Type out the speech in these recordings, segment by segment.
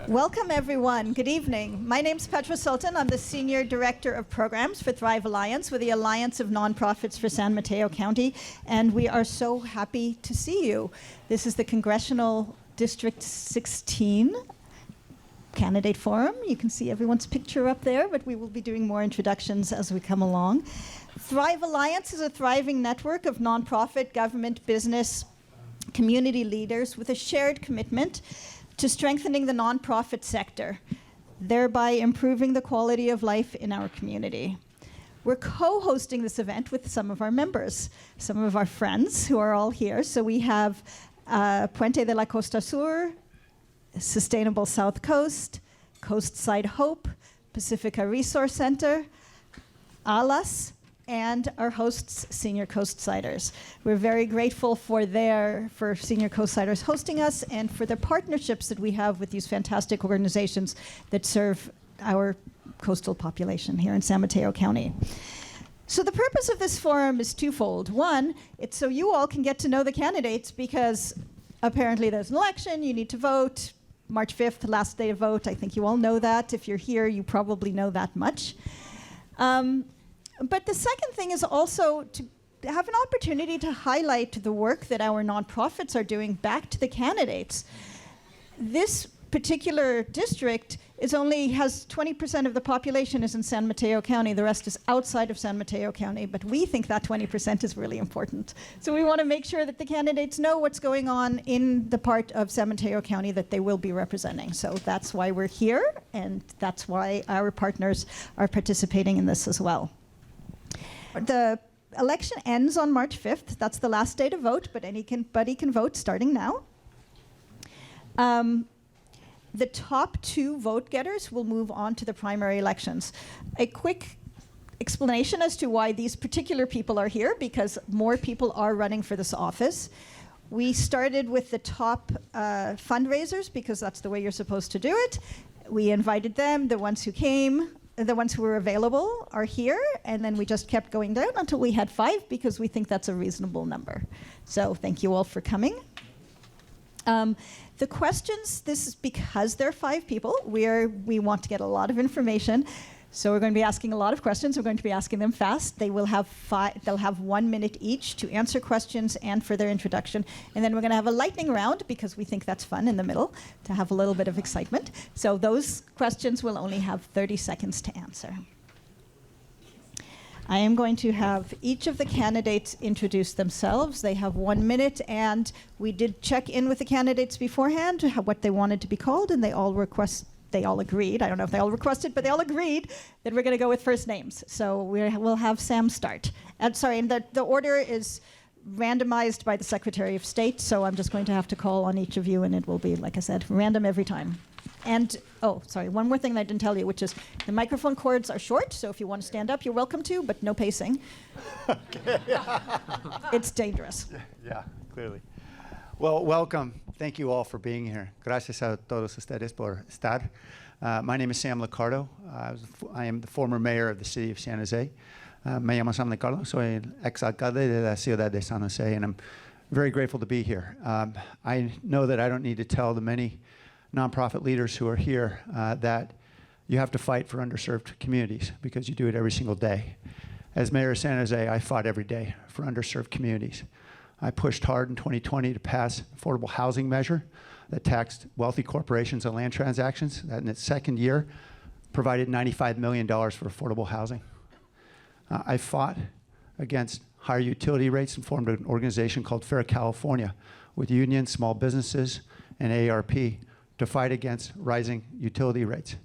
Welcome, everyone. Good evening. My name's Petra Sultan. I'm the Senior Director of Programs for Thrive Alliance with the Alliance of Nonprofits for San Mateo County, and we are so happy to see you. This is the Congressional District 16 Candidate Forum. You can see everyone's picture up there, but we will be doing more introductions as we come along. Thrive Alliance is a thriving network of nonprofit, government, business, community leaders with a shared commitment to strengthening the nonprofit sector, thereby improving the quality of life in our community. We're co-hosting this event with some of our members, some of our friends who are all here. So we have Puente de la Costa Sur, Sustainable South Coast, Coastside Hope, Pacifica Resource Center, ALAS, and our hosts, Senior Coastsiders. We're very grateful for Senior Coastsiders hosting us and for the partnerships that we have with these fantastic organizations that serve our coastal population here in San Mateo County. So the purpose of this forum is twofold. One, it's so you all can get to know the candidates, because apparently there's an election, you need to vote. March 5th, last day to vote. I think you all know that. If you're here, you probably know that much. But the second thing is also to have an opportunity to highlight the work that our nonprofits are doing back to the candidates. This particular district has 20% of the population is in San Mateo County. The rest is outside of San Mateo County, but we think that 20% is really important. So we want to make sure that the candidates know what's going on in the part of San Mateo County that they will be representing. So that's why we're here, and that's why our partners are participating in this as well. The election ends on March 5th. That's the last day to vote, but anybody can vote starting now. The top two vote getters will move on to the primary elections. A quick explanation as to why these particular people are here, because more people are running for this office. We started with the top fundraisers, because that's the way you're supposed to do it. We invited them. The ones who came, the ones who were available are here, and then we just kept going down until we had 5, because we think that's a reasonable number. So thank you all for coming. The questions, this is because there are 5 people. We want to get a lot of information, so we're going to be asking a lot of questions. We're going to be asking them fast. They'll have 1 minute each to answer questions and for their introduction. And then we're going to have a lightning round, because we think that's fun in the middle, to have a little bit of excitement. So those questions will only have 30 seconds to answer. I am going to have each of the candidates introduce themselves. They have 1 minute, and we did check in with the candidates beforehand to what they wanted to be called, and they all agreed. I don't know if they all requested, but they all agreed that we're going to go with first names. So we'll have Sam start. And the order is randomized by the Secretary of State, so I'm just going to have to call on each of you, and it will be, like I said, random every time. And, one more thing that I didn't tell you, which is the microphone cords are short, so if you want to stand up, you're welcome to, but no pacing. Okay. It's dangerous. Yeah, clearly. Well, welcome. Thank you all for being here. Gracias a todos ustedes por estar. My name is Sam Liccardo. I am the former mayor of the city of San Jose. Me llamo Sam Liccardo. Soy el ex-alcalde de la ciudad de San Jose, and I'm very grateful to be here. I know that I don't need to tell the many nonprofit leaders who are here that you have to fight for underserved communities, because you do it every single day. As mayor of San Jose, I fought every day for underserved communities. I pushed hard in 2020 to pass an affordable housing measure that taxed wealthy corporations on land transactions, that in its second year provided $95 million for affordable housing. I fought against higher utility rates and formed an organization called Fair California with unions, small businesses, and AARP to fight against rising utility rates.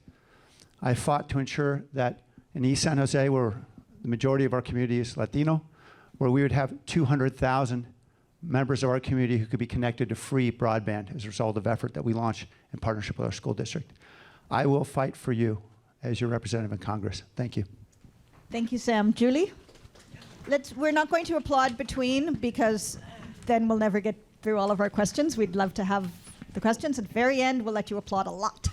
I fought to ensure that in East San Jose, where the majority of our community is Latino, where we would have 200,000 members of our community who could be connected to free broadband as a result of effort that we launched in partnership with our school district. I will fight for you as your representative in Congress. Thank you. Thank you, Sam. Julie? We're not going to applaud between, because then we'll never get through all of our questions. We'd love to have the questions. At the very end, we'll let you applaud a lot.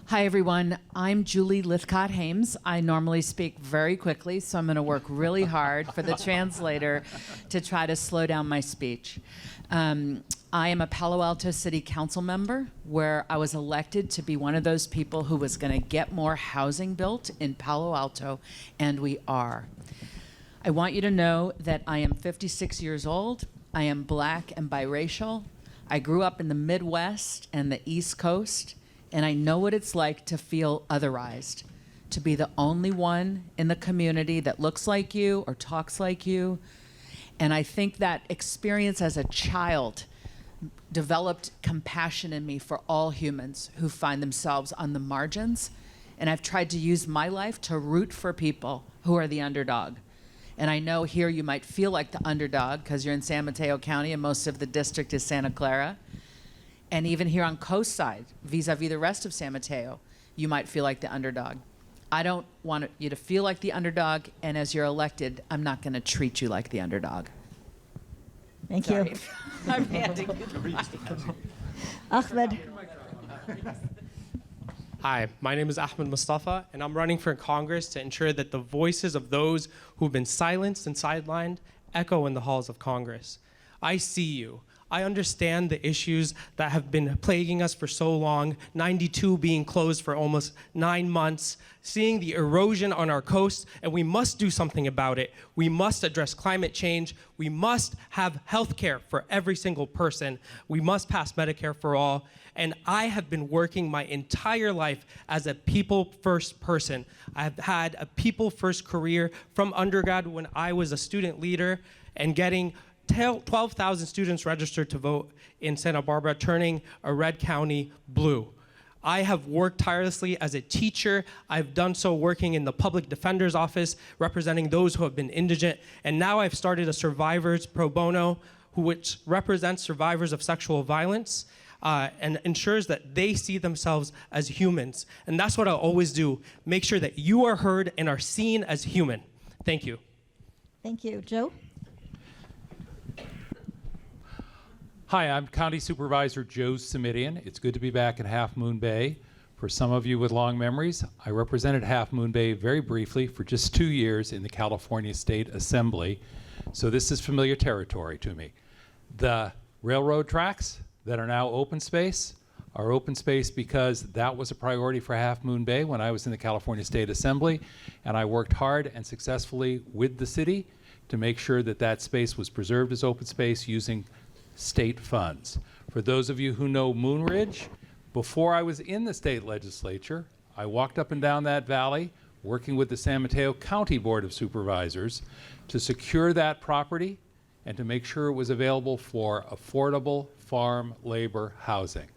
Hi, everyone. I'm Julie Lythcott-Haims. I normally speak very quickly, so I'm going to work really hard for the translator to try to slow down my speech. I am a Palo Alto City Council member, where I was elected to be one of those people who was going to get more housing built in Palo Alto, and we are. I want you to know that I am 56 years old. I am Black and biracial. I grew up in the Midwest and the East Coast, and I know what it's like to feel otherized, to be the only one in the community that looks like you or talks like you. And I think that experience as a child developed compassion in me for all humans who find themselves on the margins. And I've tried to use my life to root for people who are the underdog. And I know here you might feel like the underdog because you're in San Mateo County and most of the district is Santa Clara. And even here on Coastside, vis-a-vis the rest of San Mateo, you might feel like the underdog. I don't want you to feel like the underdog, and as you're elected, I'm not going to treat you like the underdog. Thank you. I'm handing you the mic. Ahmed. Hi, my name is Ahmed Mostafa, and I'm running for Congress to ensure that the voices of those who've been silenced and sidelined echo in the halls of Congress. I see you. I understand the issues that have been plaguing us for so long, 92 being closed for almost 9 months, seeing the erosion on our coast, and we must do something about it. We must address climate change. We must have health care for every single person. We must pass Medicare for all. And I have been working my entire life as a people-first person. I've had a people-first career from undergrad when I was a student leader and getting 12,000 students registered to vote in Santa Barbara, turning a red county blue. I have worked tirelessly as a teacher. I've done so working in the public defender's office, representing those who have been indigent. And now I've started a survivors pro bono, which represents survivors of sexual violence and ensures that they see themselves as humans. And that's what I'll always do, make sure that you are heard and are seen as human. Thank you. Thank you. Joe? Hi, I'm County Supervisor Joe Simidian. It's good to be back in Half Moon Bay. For some of you with long memories, I represented Half Moon Bay very briefly for just 2 years in the California State Assembly, so this is familiar territory to me. The railroad tracks that are now open space are open space because that was a priority for Half Moon Bay when I was in the California State Assembly, and I worked hard and successfully with the city to make sure that that space was preserved as open space using state funds. For those of you who know Moon Ridge, before I was in the state legislature, I walked up and down that valley working with the San Mateo County Board of Supervisors to secure that property and to make sure it was available for affordable farm labor housing.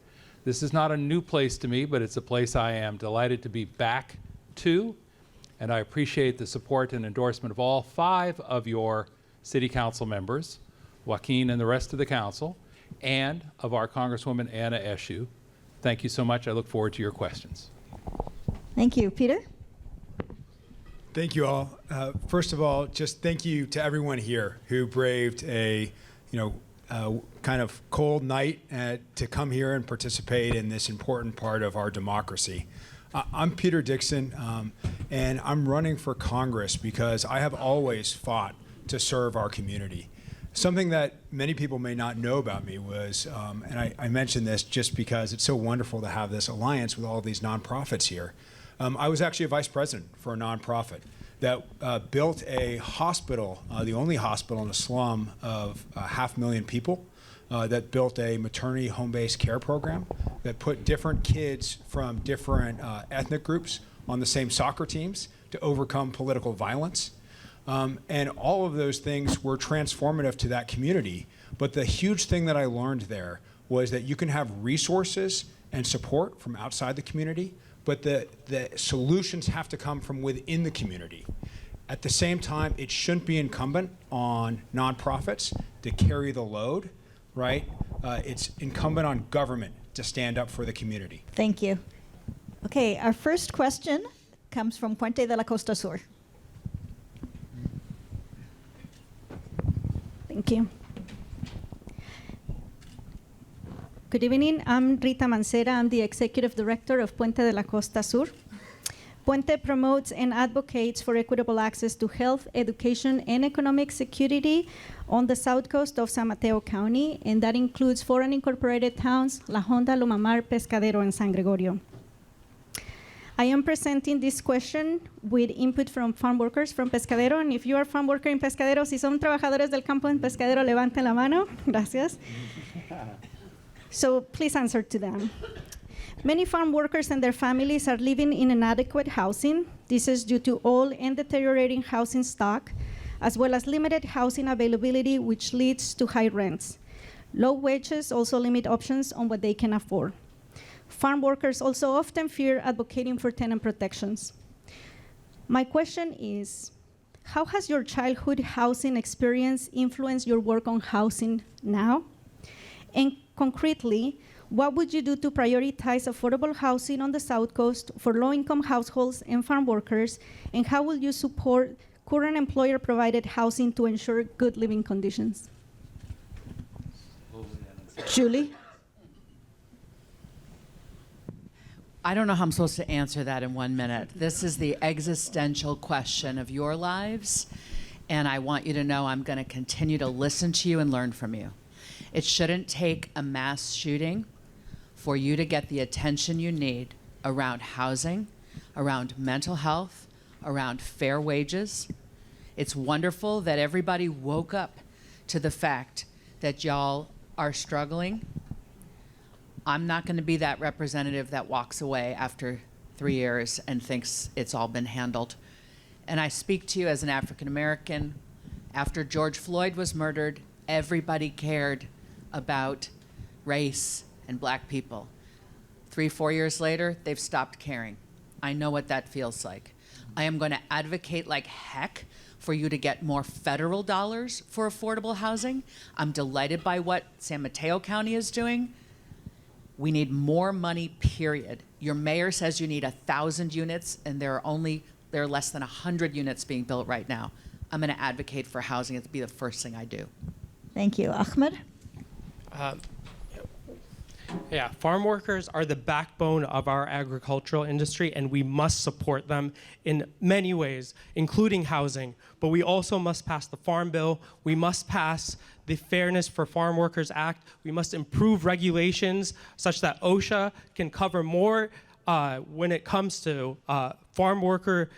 This is not a new place to me, but it's a place I am delighted to be back to, and I appreciate the support and endorsement of all 5 of your city council members, Joaquin and the rest of the council, and of our Congresswoman Anna Eshoo. Thank you so much. I look forward to your questions. Thank you. Peter? Thank you all. First of all, just thank you to everyone here who braved a, kind of cold night to come here and participate in this important part of our democracy. I'm Peter Dixon, and I'm running for Congress because I have always fought to serve our community. Something that many people may not know about me was, and I mention this just because it's so wonderful to have this alliance with all these nonprofits here. I was actually a vice president for a nonprofit that built a hospital, the only hospital in a slum of 500,000 people, that built a maternity home-based care program that put different kids from different ethnic groups on the same soccer teams to overcome political violence. And all of those things were transformative to that community. But the huge thing that I learned there was that you can have resources and support from outside the community, but the solutions have to come from within the community. At the same time, it shouldn't be incumbent on nonprofits to carry the load, right? It's incumbent on government to stand up for the community. Thank you. Okay, our first question comes from Puente de la Costa Sur. Thank you. Good evening. I'm Rita Mancera. I'm the Executive Director of Puente de la Costa Sur. Puente promotes and advocates for equitable access to health, education, and economic security on the south coast of San Mateo County, and that includes 4 unincorporated towns, La Honda, Lomamar, Pescadero, and San Gregorio. I am presenting this question with input from farm workers from Pescadero, and if you are a farm worker in Pescadero, si son trabajadores del campo en Pescadero, levanten la mano. Gracias. So please answer to them. Many farm workers and their families are living in inadequate housing. This is due to old and deteriorating housing stock, as well as limited housing availability, which leads to high rents. Low wages also limit options on what they can afford. Farm workers also often fear advocating for tenant protections. My question is, how has your childhood housing experience influenced your work on housing now? And concretely, what would you do to prioritize affordable housing on the South Coast for low-income households and farm workers? And how will you support current employer-provided housing to ensure good living conditions? Julie? I don't know how I'm supposed to answer that in 1 minute. This is the existential question of your lives, and I want you to know I'm going to continue to listen to you and learn from you. It shouldn't take a mass shooting for you to get the attention you need around housing, around mental health, around fair wages. It's wonderful that everybody woke up to the fact that y'all are struggling. I'm not going to be that representative that walks away after 3 years and thinks it's all been handled. And I speak to you as an African American. After George Floyd was murdered, everybody cared about race and black people. 3-4 years later, they've stopped caring. I know what that feels like. I am going to advocate like heck for you to get more federal dollars for affordable housing. I'm delighted by what San Mateo County is doing. We need more money, period. Your mayor says you need 1,000 units, and there are less than 100 units being built right now. I'm going to advocate for housing. It'll be the first thing I do. Thank you. Ahmed? Yeah, farm workers are the backbone of our agricultural industry, and we must support them in many ways, including housing. But we also must pass the Farm Bill. We must pass the Fairness for Farm Workers Act. We must improve regulations such that OSHA can cover more when it comes to farm worker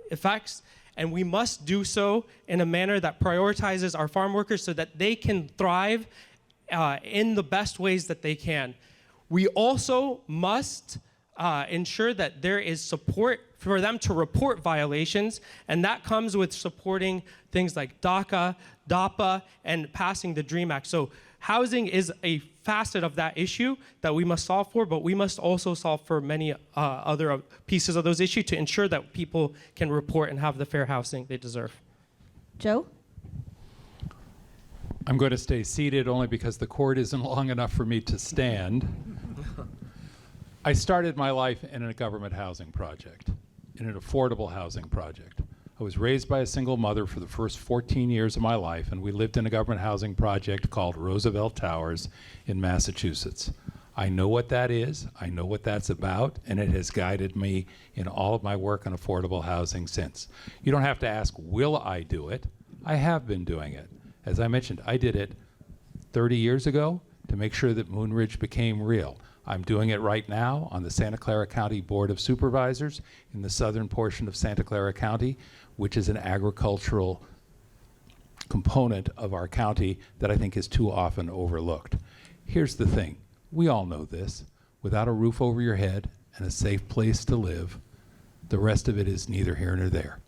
effects. And we must do so in a manner that prioritizes our farm workers so that they can thrive in the best ways that they can. We also must ensure that there is support for them to report violations, and that comes with supporting things like DACA, DAPA, and passing the DREAM Act. So housing is a facet of that issue that we must solve for, but we must also solve for many other pieces of those issues to ensure that people can report and have the fair housing they deserve. Joe? I'm going to stay seated only because the cord isn't long enough for me to stand. I started my life in a government housing project, in an affordable housing project. I was raised by a single mother for the first 14 years of my life, and we lived in a government housing project called Roosevelt Towers in Massachusetts. I know what that is, I know what that's about, and it has guided me in all of my work on affordable housing since. You don't have to ask, will I do it? I have been doing it. As I mentioned, I did it 30 years ago to make sure that Moon Ridge became real. I'm doing it right now on the Santa Clara County Board of Supervisors in the southern portion of Santa Clara County, which is an agricultural component of our county that I think is too often overlooked. Here's the thing, we all know this. Without a roof over your head and a safe place to live, the rest of it is neither here nor there.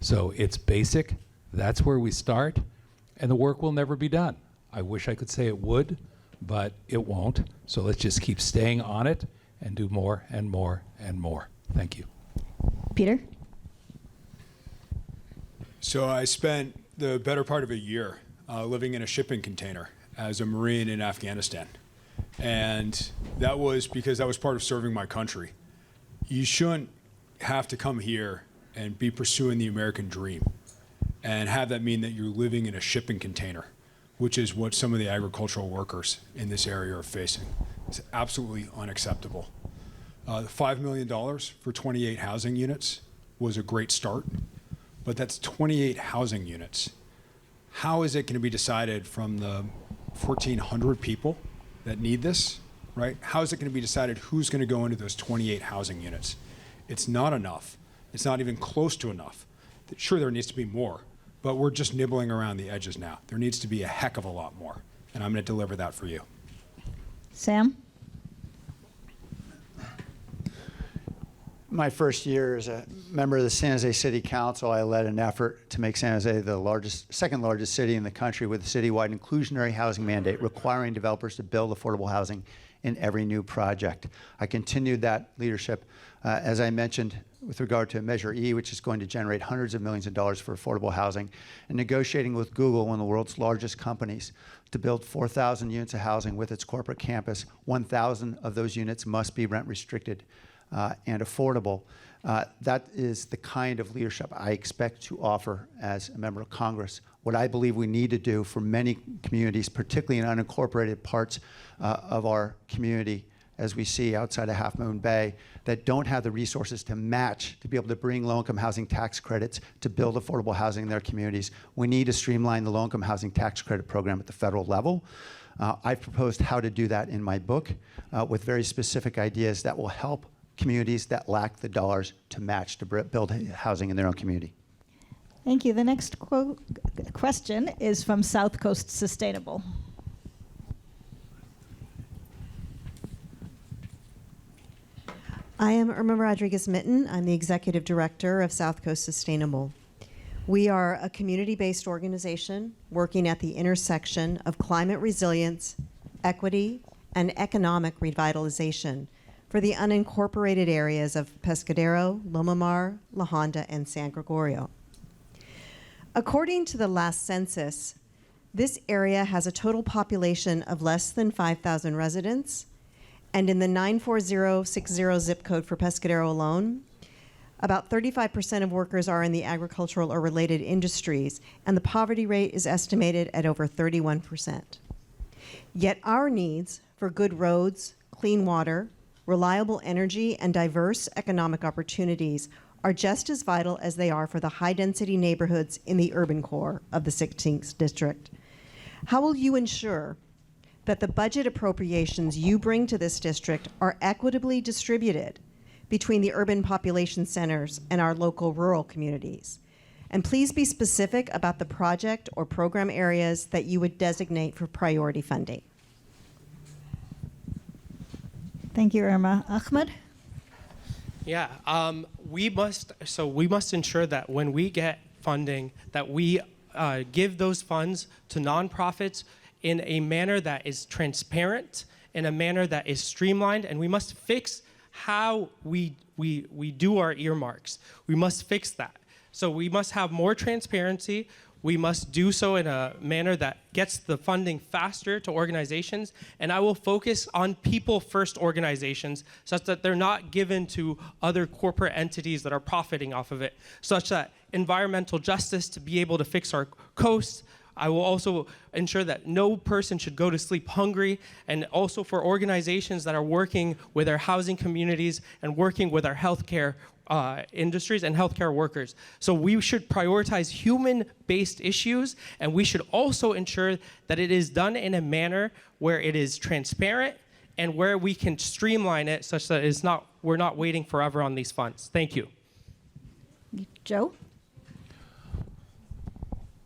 So it's basic, that's where we start, and the work will never be done. I wish I could say it would, but it won't. So let's just keep staying on it and do more and more and more. Thank you. Peter? So I spent the better part of a year living in a shipping container as a Marine in Afghanistan. And that was because that was part of serving my country. You shouldn't have to come here and be pursuing the American dream and have that mean that you're living in a shipping container which is what some of the agricultural workers in this area are facing. It's absolutely unacceptable. The $5 million for 28 housing units was a great start, but that's 28 housing units. How is it going to be decided from the 1,400 people that need this, right? How is it going to be decided who's going to go into those 28 housing units? It's not enough. It's not even close to enough. Sure, there needs to be more, but we're just nibbling around the edges now. There needs to be a heck of a lot more, and I'm going to deliver that for you. Sam? My first year as a member of the San Jose City Council, I led an effort to make San Jose the second largest city in the country with a citywide inclusionary housing mandate requiring developers to build affordable housing in every new project. I continued that leadership, as I mentioned, with regard to Measure E, which is going to generate hundreds of millions of dollars for affordable housing, and negotiating with Google, one of the world's largest companies, to build 4,000 units of housing with its corporate campus. 1,000 of those units must be rent restricted and affordable. That is the kind of leadership I expect to offer as a member of Congress. What I believe we need to do for many communities, particularly in unincorporated parts of our community, as we see outside of Half Moon Bay, that don't have the resources to match, to be able to bring low-income housing tax credits to build affordable housing in their communities. We need to streamline the low-income housing tax credit program at the federal level. I've proposed how to do that in my book with very specific ideas that will help communities that lack the dollars to match to build housing in their own community. Thank you. The next question is from South Coast Sustainable. I am Irma Rodriguez-Mitten. I'm the Executive Director of South Coast Sustainable. We are a community-based organization working at the intersection of climate resilience, equity, and economic revitalization for the unincorporated areas of Pescadero, Loma Mar, La Honda, and San Gregorio. According to the last census, this area has a total population of less than 5,000 residents, and in the 94060 zip code for Pescadero alone, about 35% of workers are in the agricultural or related industries, and the poverty rate is estimated at over 31%. Yet our needs for good roads, clean water, reliable energy, and diverse economic opportunities are just as vital as they are for the high-density neighborhoods in the urban core of the 16th district. How will you ensure that the budget appropriations you bring to this district are equitably distributed between the urban population centers and our local rural communities? And please be specific about the project or program areas that you would designate for priority funding. Thank you, Irma. Ahmed? Yeah, we must ensure that when we get funding, that we give those funds to nonprofits in a manner that is transparent, in a manner that is streamlined, and we must fix how we do our earmarks. We must fix that. So we must have more transparency. We must do so in a manner that gets the funding faster to organizations, and I will focus on people-first organizations such that they're not given to other corporate entities that are profiting off of it, such that environmental justice to be able to fix our coasts. I will also ensure that no person should go to sleep hungry, and also for organizations that are working with our housing communities and working with our healthcare industries and healthcare workers. So we should prioritize human-based issues, and we should also ensure that it is done in a manner where it is transparent and where we can streamline it such that we're not waiting forever on these funds. Thank you. Joe?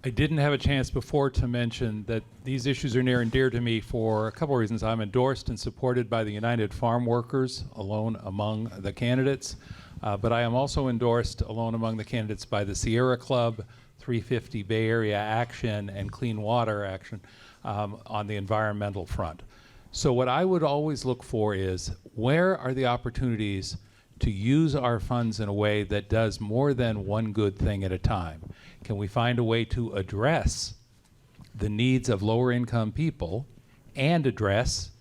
I didn't have a chance before to mention that these issues are near and dear to me for a couple of reasons. I'm endorsed and supported by the United Farm Workers, alone among the candidates. But I am also endorsed alone among the candidates by the Sierra Club, 350 Bay Area Action, and Clean Water Action on the environmental front. So what I would always look for is, where are the opportunities to use our funds in a way that does more than one good thing at a time? Can we find a way to address the needs of lower income people and address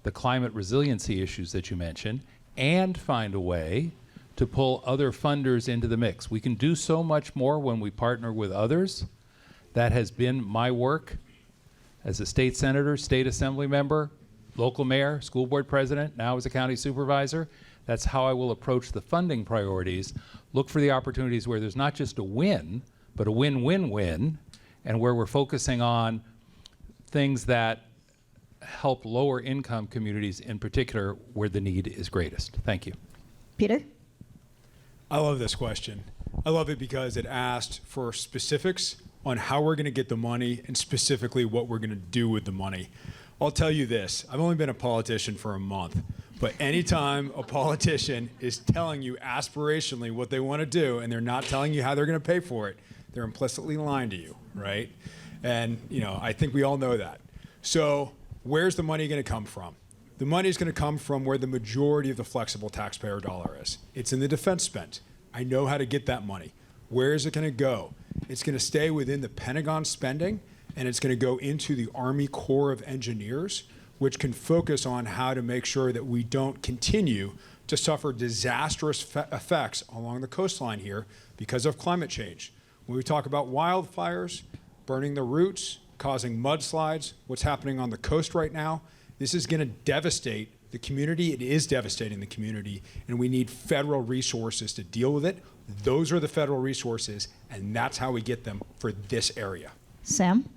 the climate resiliency issues that you mentioned, and find a way to pull other funders into the mix? We can do so much more when we partner with others. That has been my work as a state senator, state assembly member, local mayor, school board president, now as a county supervisor. That's how I will approach the funding priorities. Look for the opportunities where there's not just a win, but a win-win-win, and where we're focusing on things that help lower income communities in particular where the need is greatest. Thank you. Peter? I love this question. I love it because it asked for specifics on how we're going to get the money and specifically what we're going to do with the money. I'll tell you this, I've only been a politician for a month, but anytime a politician is telling you aspirationally what they want to do and they're not telling you how they're going to pay for it, they're implicitly lying to you, right? And, I think we all know that. So where's the money going to come from? The money is going to come from where the majority of the flexible taxpayer dollar is. It's in the defense spend. I know how to get that money. Where is it going to go? It's going to stay within the Pentagon spending, and it's going to go into the Army Corps of Engineers, which can focus on how to make sure that we don't continue to suffer disastrous effects along the coastline here because of climate change. When we talk about wildfires, burning the roots, causing mudslides, what's happening on the coast right now, this is going to devastate the community. It is devastating the community, and we need federal resources to deal with it. Those are the federal resources, and that's how we get them for this area. Sam?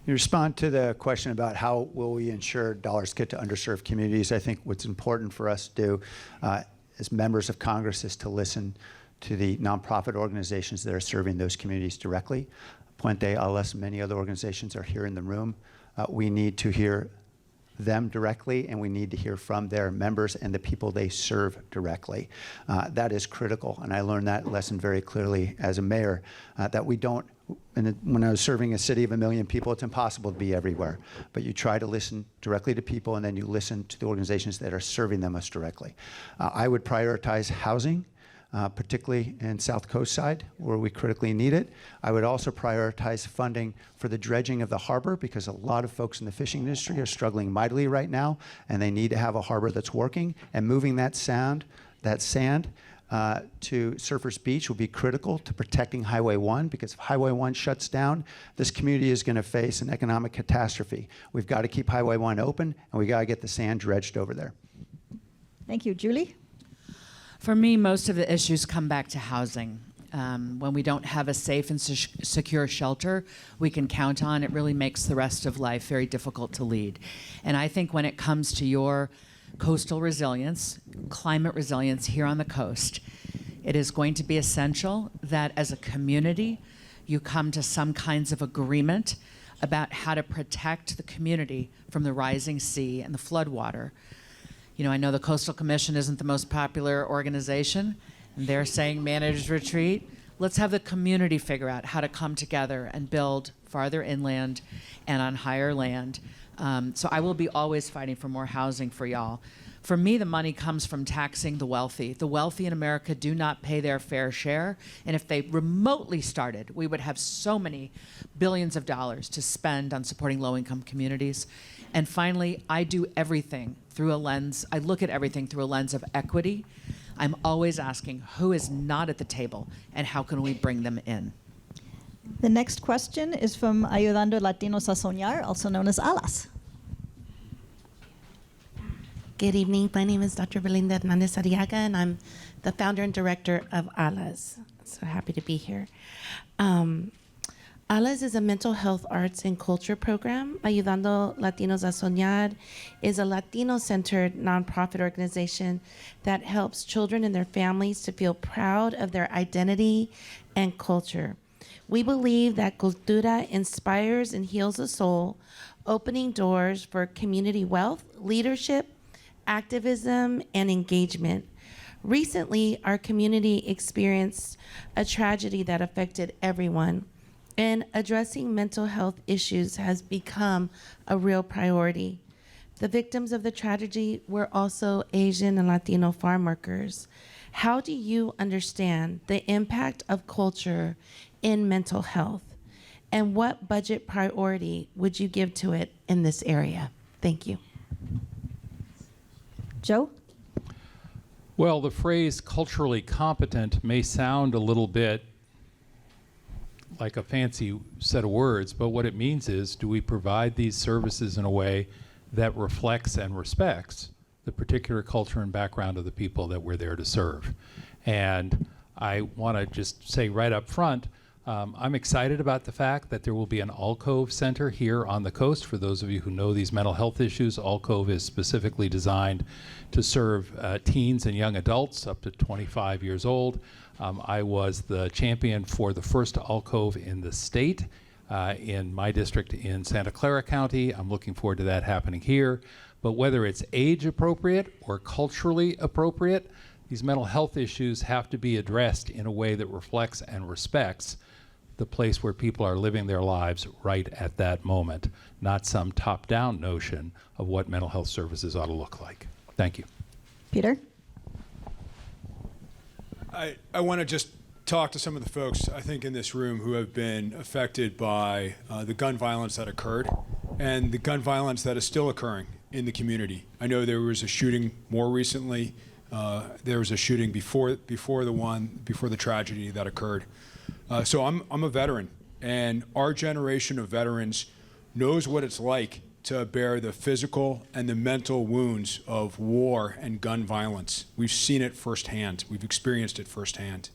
You respond to the question about how will we ensure dollars get to underserved communities. I think what's important for us to do as members of Congress is to listen to the nonprofit organizations that are serving those communities directly. Puente, ALAS, and many other organizations are here in the room. We need to hear them directly, and we need to hear from their members and the people they serve directly. That is critical, and I learned that lesson very clearly as a mayor, that we don't, when I was serving a city of 1 million people, it's impossible to be everywhere, but you try to listen directly to people, and then you listen to the organizations that are serving them most directly. I would prioritize housing, particularly in South Coastside, where we critically need it. I would also prioritize funding for the dredging of the harbor, because a lot of folks in the fishing industry are struggling mightily right now, and they need to have a harbor that's working. And moving that sand to Surfers Beach will be critical to protecting Highway 1, because if Highway 1 shuts down, this community is going to face an economic catastrophe. We've got to keep Highway 1 open, and we've got to get the sand dredged over there. Thank you. Julie? For me, most of the issues come back to housing. When we don't have a safe and secure shelter we can count on, it really makes the rest of life very difficult to lead. And I think when it comes to your coastal resilience, climate resilience here on the coast, it is going to be essential that as a community, you come to some kinds of agreement about how to protect the community from the rising sea and the floodwater. I know the Coastal Commission isn't the most popular organization, and they're saying managed retreat. Let's have the community figure out how to come together and build farther inland and on higher land. So I will be always fighting for more housing for y'all. For me, the money comes from taxing the wealthy. The wealthy in America do not pay their fair share, and if they remotely started, we would have so many billions of dollars to spend on supporting low-income communities. And finally, I do everything through a lens, I look at everything through a lens of equity. I'm always asking who is not at the table and how can we bring them in? The next question is from Ayudando Latinos A Soñar, also known as ALAS. Good evening. My name is Dr. Belinda Hernandez Arriaga, and I'm the founder and director of ALAS. So happy to be here. ALAS is a mental health, arts, and culture program. Ayudando Latinos A Soñar is a Latino-centered nonprofit organization that helps children and their families to feel proud of their identity and culture. We believe that cultura inspires and heals the soul, opening doors for community wealth, leadership, activism, and engagement. Recently, our community experienced a tragedy that affected everyone, and addressing mental health issues has become a real priority. The victims of the tragedy were also Asian and Latino farm workers. How do you understand the impact of culture in mental health? And what budget priority would you give to it in this area? Thank you. Joe? Well, the phrase culturally competent may sound a little bit like a fancy set of words, but what it means is, do we provide these services in a way that reflects and respects the particular culture and background of the people that we're there to serve? And I want to just say right up front, I'm excited about the fact that there will be an Alcove Center here on the coast. For those of you who know these mental health issues, Alcove is specifically designed to serve teens and young adults up to 25 years old. I was the champion for the first Alcove in the state in my district in Santa Clara County. I'm looking forward to that happening here. But whether it's age appropriate or culturally appropriate, these mental health issues have to be addressed in a way that reflects and respects the place where people are living their lives right at that moment, not some top-down notion of what mental health services ought to look like. Thank you. Peter? I want to just talk to some of the folks, I think, in this room who have been affected by the gun violence that occurred and the gun violence that is still occurring in the community. I know there was a shooting more recently. There was a shooting before the tragedy that occurred. So I'm a veteran, and our generation of veterans knows what it's like to bear the physical and the mental wounds of war and gun violence. We've seen it firsthand. We've experienced it firsthand.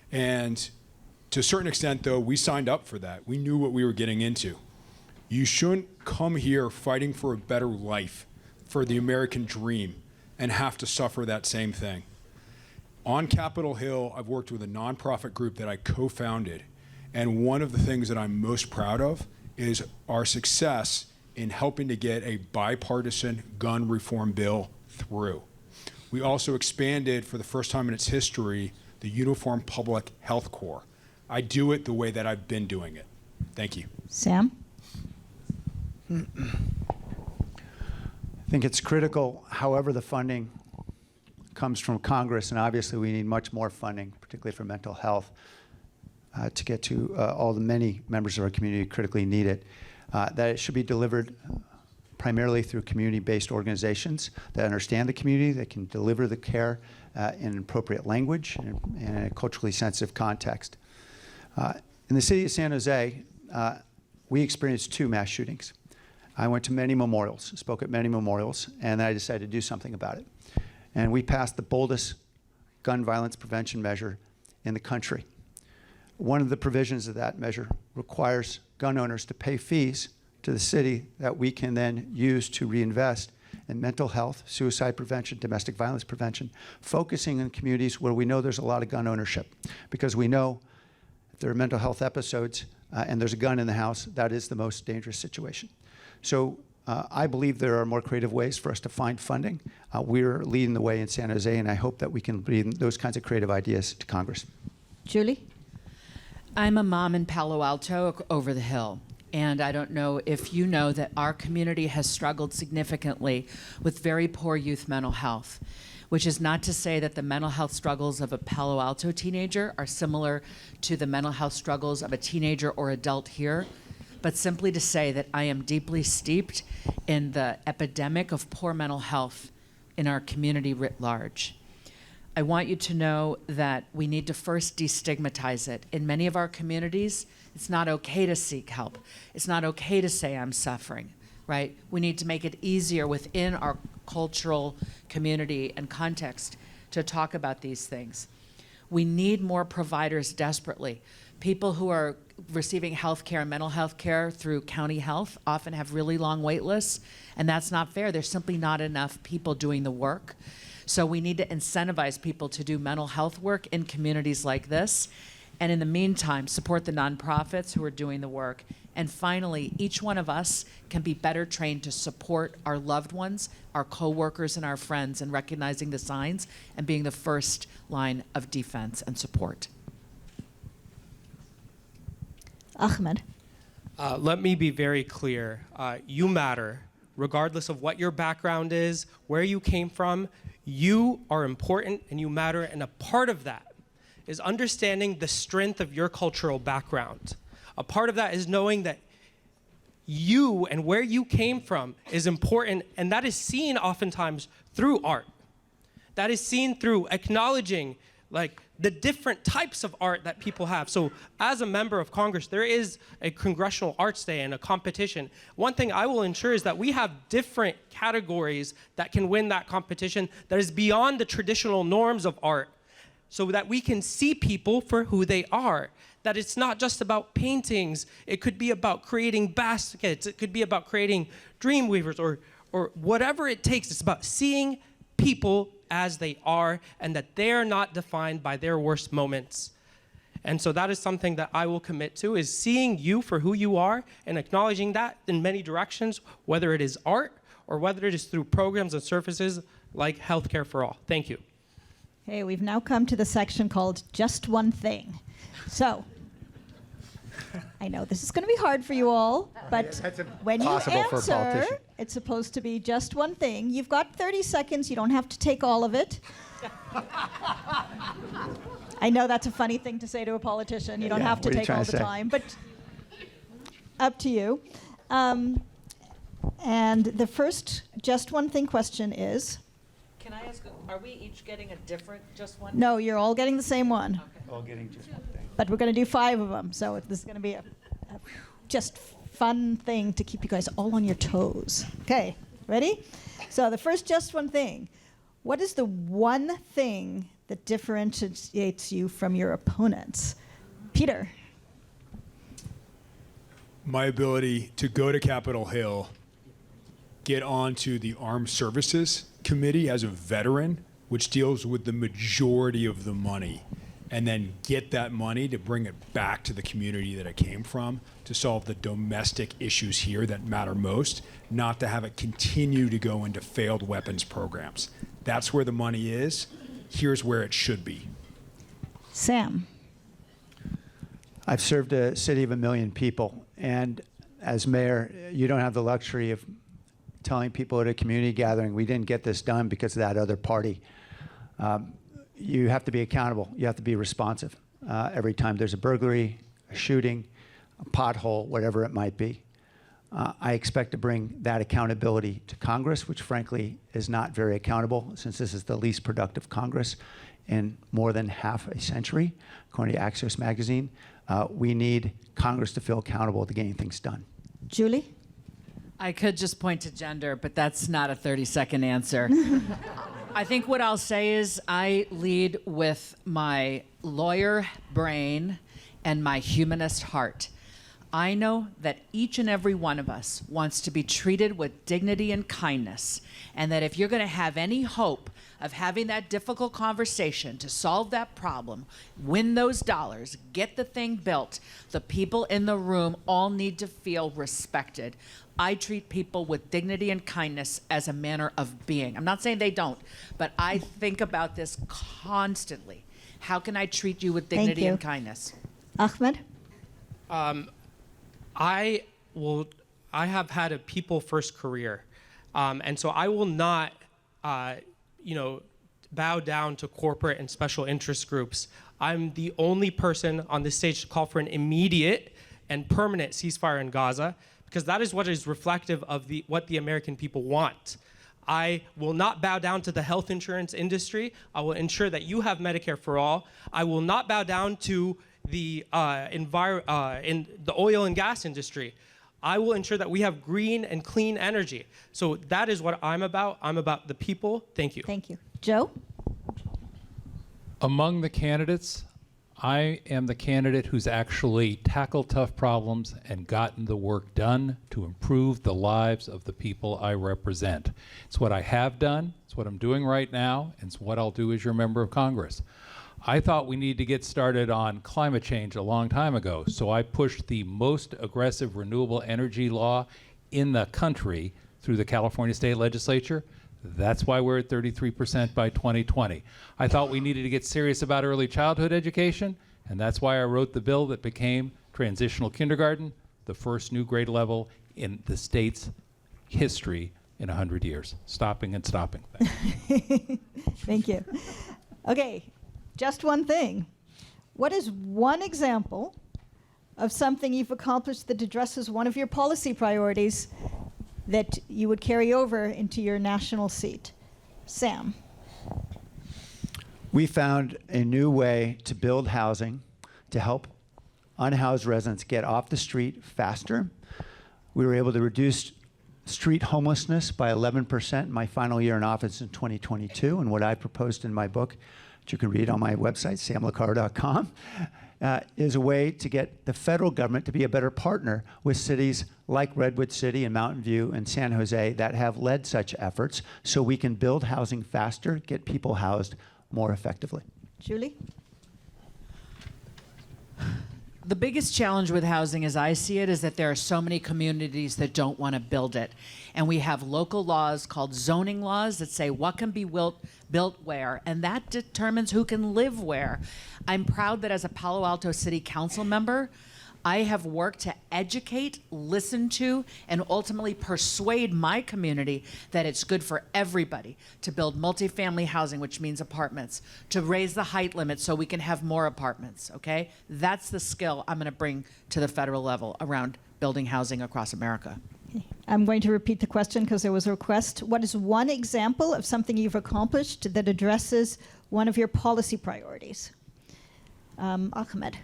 And to a certain extent, though, we signed up for that. We knew what we were getting into. You shouldn't come here fighting for a better life, for the American dream, and have to suffer that same thing. On Capitol Hill, I've worked with a nonprofit group that I co-founded, and one of the things that I'm most proud of is our success in helping to get a bipartisan gun reform bill through. We also expanded, for the first time in its history, the Uniform Public Health Corps. I do it the way that I've been doing it. Thank you. Sam? I think it's critical, however the funding comes from Congress, and obviously we need much more funding, particularly for mental health, to get to all the many members of our community who critically need it, that it should be delivered primarily through community-based organizations that understand the community, that can deliver the care in appropriate language and in a culturally sensitive context. In the city of San Jose, we experienced 2 mass shootings. I went to many memorials, spoke at many memorials, and then I decided to do something about it. And we passed the boldest gun violence prevention measure in the country. One of the provisions of that measure requires gun owners to pay fees to the city that we can then use to reinvest in mental health, suicide prevention, domestic violence prevention, focusing on communities where we know there's a lot of gun ownership. Because we know if there are mental health episodes and there's a gun in the house, that is the most dangerous situation. So I believe there are more creative ways for us to find funding. We're leading the way in San Jose, and I hope that we can bring those kinds of creative ideas to Congress. Julie? I'm a mom in Palo Alto over the hill. And I don't know if you know that our community has struggled significantly with very poor youth mental health, which is not to say that the mental health struggles of a Palo Alto teenager are similar to the mental health struggles of a teenager or adult here, but simply to say that I am deeply steeped in the epidemic of poor mental health in our community writ large. I want you to know that we need to first destigmatize it. In many of our communities, it's not okay to seek help. It's not okay to say I'm suffering, right? We need to make it easier within our cultural community and context to talk about these things. We need more providers desperately. People who are receiving health care and mental health care through county health often have really long wait lists, and that's not fair. There's simply not enough people doing the work. So we need to incentivize people to do mental health work in communities like this. And in the meantime, support the nonprofits who are doing the work. And finally, each one of us can be better trained to support our loved ones, our coworkers, and our friends in recognizing the signs and being the first line of defense and support. Ahmed? Let me be very clear. You matter, regardless of what your background is, where you came from. You are important and you matter, and a part of that is understanding the strength of your cultural background. A part of that is knowing that you and where you came from is important, and that is seen oftentimes through art. That is seen through acknowledging like the different types of art that people have. So as a member of Congress, there is a Congressional Arts Day and a competition. One thing I will ensure is that we have different categories that can win that competition that is beyond the traditional norms of art, so that we can see people for who they are. That it's not just about paintings, it could be about creating baskets, it could be about creating dream weavers or whatever it takes. It's about seeing people as they are and that they're not defined by their worst moments. And so that is something that I will commit to, is seeing you for who you are and acknowledging that in many directions, whether it is art or whether it is through programs and services like healthcare for all. Thank you. Okay, we've now come to the section called Just One Thing. So, I know this is going to be hard for you all, but That's when you impossible for a answer, politician. it's supposed to be just one thing. You've got 30 seconds. You don't have to take all of it. I know that's a funny thing to say to a politician. You don't Yeah, have to what are you take trying all to the say? time, but up to you. And the first just one thing question is, Can I ask, are we each getting a different just one? no, you're all getting the same one. All getting just one thing. But we're going to do 5 of them, so this is going to be a just fun thing to keep you guys all on your toes. Okay, ready? So the first just one thing. What is the one thing that differentiates you from your opponents? Peter. My ability to go to Capitol Hill, get onto the Armed Services Committee as a veteran, which deals with the majority of the money, and then get that money to bring it back to the community that it came from to solve the domestic issues here that matter most, not to have it continue to go into failed weapons programs. That's where the money is. Here's where it should be. Sam. I've served a city of 1 million people, and as mayor, you don't have the luxury of telling people at a community gathering, we didn't get this done because of that other party. You have to be accountable. You have to be responsive. Every time there's a burglary, a shooting, a pothole, whatever it might be. I expect to bring that accountability to Congress, which frankly is not very accountable since this is the least productive Congress in more than half a century, according to Axios magazine. We need Congress to feel accountable to getting things done. Julie? I could just point to gender, but that's not a 30-second answer. I think what I'll say is I lead with my lawyer brain and my humanist heart. I know that each and every one of us wants to be treated with dignity and kindness, and that if you're going to have any hope of having that difficult conversation to solve that problem, win those dollars, get the thing built, the people in the room all need to feel respected. I treat people with dignity and kindness as a manner of being. I'm not saying they don't, but I think about this constantly. How can I treat you with dignity you. and kindness? Ahmed? I have had a people first career. And so I will not, bow down to corporate and special interest groups. I'm the only person on this stage to call for an immediate and permanent ceasefire in Gaza, because that is what is reflective of what the American people want. I will not bow down to the health insurance industry. I will ensure that you have Medicare for all. I will not bow down to the in the oil and gas industry. I will ensure that we have green and clean energy. So that is what I'm about. I'm about the people. Thank you. Thank you. Joe? Among the candidates, I am the candidate who's actually tackled tough problems and gotten the work done to improve the lives of the people I represent. It's what I have done, it's what I'm doing right now, and it's what I'll do as your member of Congress. I thought we needed to get started on climate change a long time ago, so I pushed the most aggressive renewable energy law in the country through the California State Legislature. That's why we're at 33% by 2020. I thought we needed to get serious about early childhood education, and that's why I wrote the bill that became transitional kindergarten, the first new grade level in the state's history in 100 years. Stopping and stopping. Thank you. Okay, just one thing. What is one example of something you've accomplished that addresses one of your policy priorities that you would carry over into your national seat? Sam. We found a new way to build housing to help unhoused residents get off the street faster. We were able to reduce street homelessness by 11% in my final year in office in 2022. And what I proposed in my book, which you can read on my website, samliccardo.com, is a way to get the federal government to be a better partner with cities like Redwood City and Mountain View and San Jose that have led such efforts, so we can build housing faster, get people housed more effectively. Julie? The biggest challenge with housing, as I see it, is that there are so many communities that don't want to build it. And we have local laws called zoning laws that say what can be built where, and that determines who can live where. I'm proud that as a Palo Alto City Council member, I have worked to educate, listen to, and ultimately persuade my community that it's good for everybody to build multifamily housing, which means apartments, to raise the height limit so we can have more apartments, okay? That's the skill I'm gonna bring to the federal level around building housing across America. I'm going to repeat the question because there was a request. What is one example of something you've accomplished that addresses one of your policy priorities? Ahmed.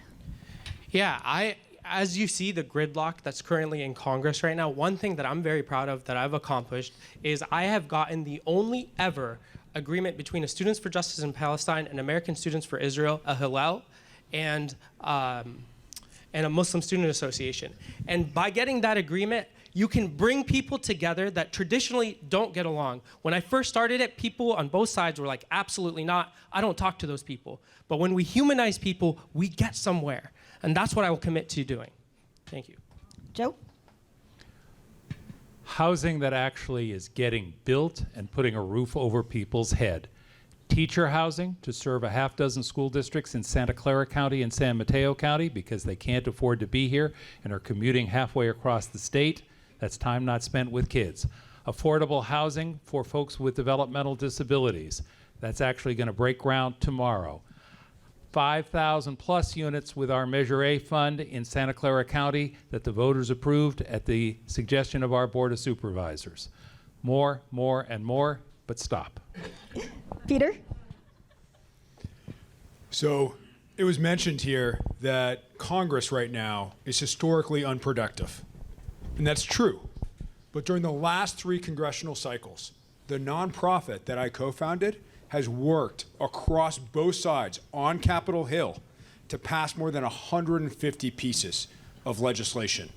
Yeah, as you see the gridlock that's currently in Congress right now, one thing that I'm very proud of that I've accomplished is I have gotten the only ever agreement between a Students for Justice in Palestine and American Students for Israel, a Hillel, and a Muslim Student Association. And by getting that agreement, you can bring people together that traditionally don't get along. When I first started it, people on both sides were like, absolutely not. I don't talk to those people. But when we humanize people, we get somewhere. And that's what I will commit to doing. Thank you. Joe? Housing that actually is getting built and putting a roof over people's head. Teacher housing to serve a half dozen school districts in Santa Clara County and San Mateo County because they can't afford to be here and are commuting halfway across the state. That's time not spent with kids. Affordable housing for folks with developmental disabilities. That's actually going to break ground tomorrow. 5,000 plus units with our Measure A fund in Santa Clara County that the voters approved at the suggestion of our Board of Supervisors. More, and more, but stop. Peter? So it was mentioned here that Congress right now is historically unproductive. And that's true. But during the last 3 congressional cycles, the nonprofit that I co-founded has worked across both sides on Capitol Hill to pass more than 150 pieces of legislation.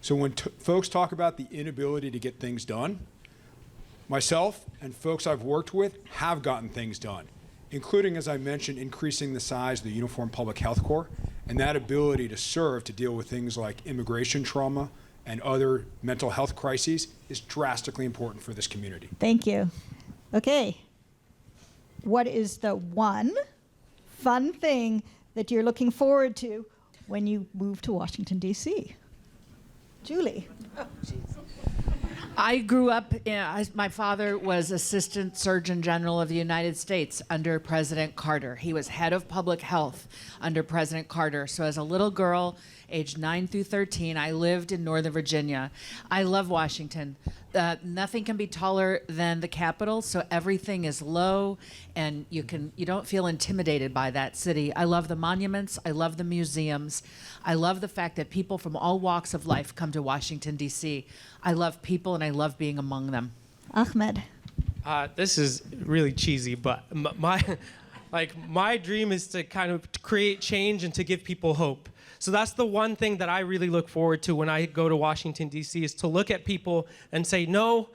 So when folks talk about the inability to get things done, myself and folks I've worked with have gotten things done, including, as I mentioned, increasing the size of the Uniform Public Health Corps and that ability to serve to deal with things like immigration trauma and other mental health crises is drastically important for this community. Thank you. Okay. What is the one fun thing that you're looking forward to when you move to Washington, D.C.? Julie. I grew up, my father was Assistant Surgeon General of the United States under President Carter. He was head of public health under President Carter. So as a little girl, aged 9 through 13, I lived in Northern Virginia. I love Washington. Nothing can be taller than the Capitol, so everything is low, and you don't feel intimidated by that city. I love the monuments. I love the museums. I love the fact that people from all walks of life come to Washington, D.C. I love people, and I love being among them. Ahmed. This is really cheesy, but my dream is to kind of create change and to give people hope. So that's the one thing that I really look forward to when I go to Washington, D.C., is to look at people and say, no,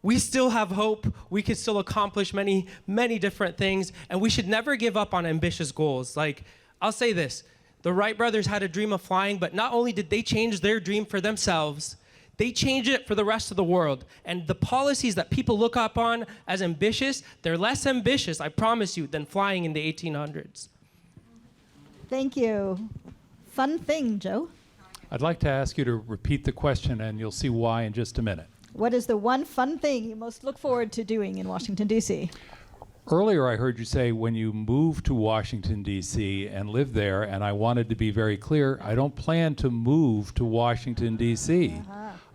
we still have hope. We can still accomplish many, many different things, and we should never give up on ambitious goals. Like, I'll say this. The Wright brothers had a dream of flying, but not only did they change their dream for themselves, they changed it for the rest of the world. And the policies that people look up on as ambitious, they're less ambitious, I promise you, than flying in the 1800s. Thank you. Fun thing, Joe. I'd like to ask you to repeat the question, and you'll see why in just a minute. What is the one fun thing you most look forward to doing in Washington, D.C.? Earlier, I heard you say when you move to Washington, D.C. and live there, and I wanted to be very clear, I don't plan to move to Washington, D.C.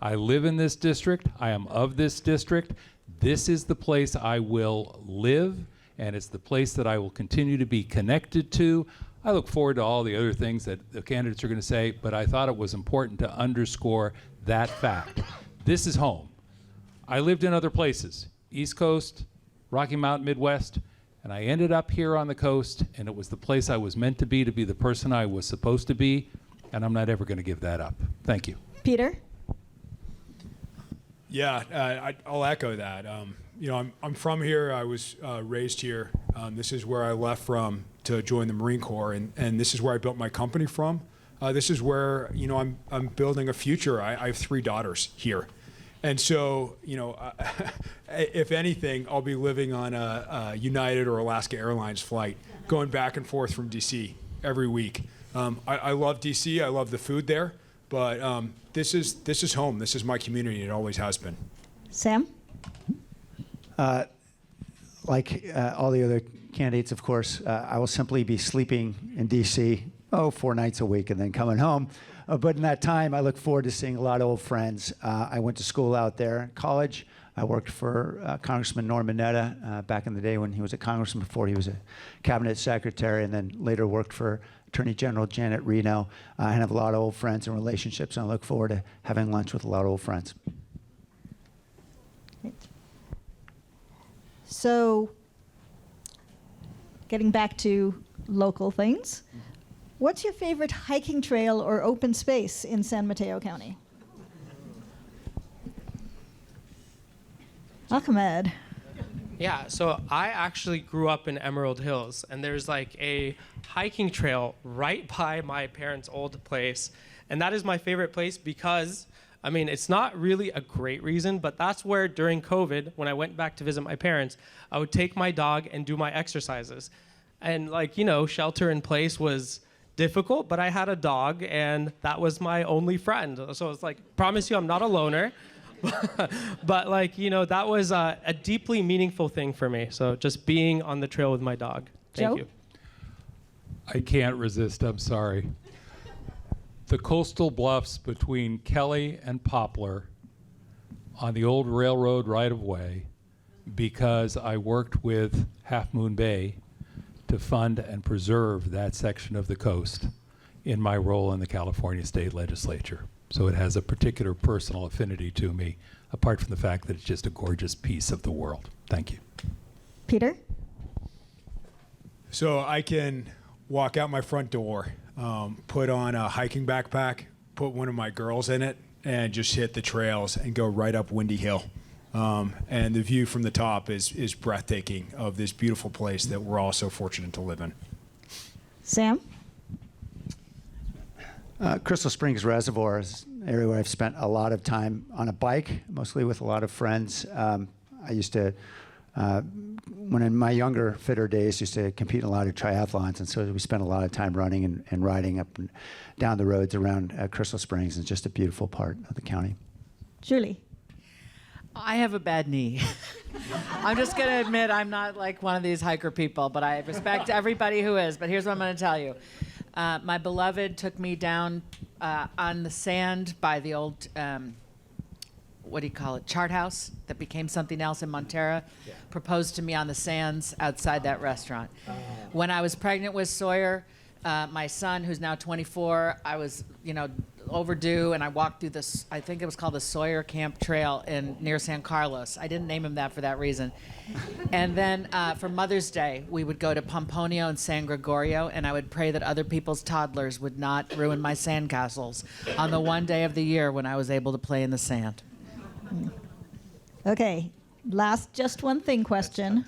I live in this district. I am of this district. This is the place I will live and it's the place that I will continue to be connected to. I look forward to all the other things that the candidates are going to say, but I thought it was important to underscore that fact. This is home. I lived in other places, East Coast, Rocky Mountain, Midwest, and I ended up here on the coast, and it was the place I was meant to be the person I was supposed to be, and I'm not ever going to give that up. Thank you. Peter? Yeah, I'll echo that. I'm from here. I was raised here. This is where I left from to join the Marine Corps, and this is where I built my company from. This is where I'm building a future. I have 3 daughters here, and so if anything, I'll be living on a United or Alaska Airlines flight, going back and forth from DC every week. I love DC. I love the food there, but this is home. This is my community. It always has been. Sam? Like all the other candidates, of course, I will simply be sleeping in D.C. 4 nights a week and then coming home. But in that time, I look forward to seeing a lot of old friends. I went to school out there. College, I worked for Congressman Norman Netta back in the day when he was a congressman, before he was a cabinet secretary, and then later worked for Attorney General Janet Reno. I have a lot of old friends and relationships, and I look forward to having lunch with a lot of old friends. So, getting back to local things, what's your favorite hiking trail or open space in San Mateo County? Ahmed. Yeah, so I actually grew up in Emerald Hills, and there's like a hiking trail right by my parents' old place, and that is my favorite place because, I mean, it's not really a great reason, but that's where during COVID, when I went back to visit my parents, I would take my dog and do my exercises. And shelter in place was difficult, but I had a dog, and that was my only friend. So it's like, promise you I'm not a loner. But that was a deeply meaningful thing for me. So just being on the trail with my dog. Thank Joe? you. I can't resist, I'm sorry. The coastal bluffs between Kelly and Poplar on the old railroad right-of-way, because I worked with Half Moon Bay to fund and preserve that section of the coast in my role in the California State Legislature. So it has a particular personal affinity to me, apart from the fact that it's just a gorgeous piece of the world. Thank you. Peter? So I can walk out my front door, put on a hiking backpack, put one of my girls in it, and just hit the trails and go right up Windy Hill. And the view from the top is breathtaking of this beautiful place that we're all so fortunate to live in. Sam? Crystal Springs Reservoir is an area where I've spent a lot of time on a bike, mostly with a lot of friends. I used to, when in my younger, fitter days, used to compete in a lot of triathlons, and so we spent a lot of time running and riding up and down the roads around Crystal Springs. It's just a beautiful part of the county. Julie? I have a bad knee. I'm just going to admit I'm not like one of these hiker people, but I respect everybody who is. But here's what I'm going to tell you. My beloved took me down on the sand by the old, what do you call it, chart house that became something else in Montera, proposed to me on the sands outside that restaurant. When I was pregnant with Sawyer, my son, who's now 24, I was, overdue, and I walked through this, I think it was called the Sawyer Camp Trail near San Carlos. I didn't name him that for that reason. And then for Mother's Day, we would go to Pomponio and San Gregorio, and I would pray that other people's toddlers would not ruin my sandcastles on the one day of the year when I was able to play in the sand. Okay, last just one thing question.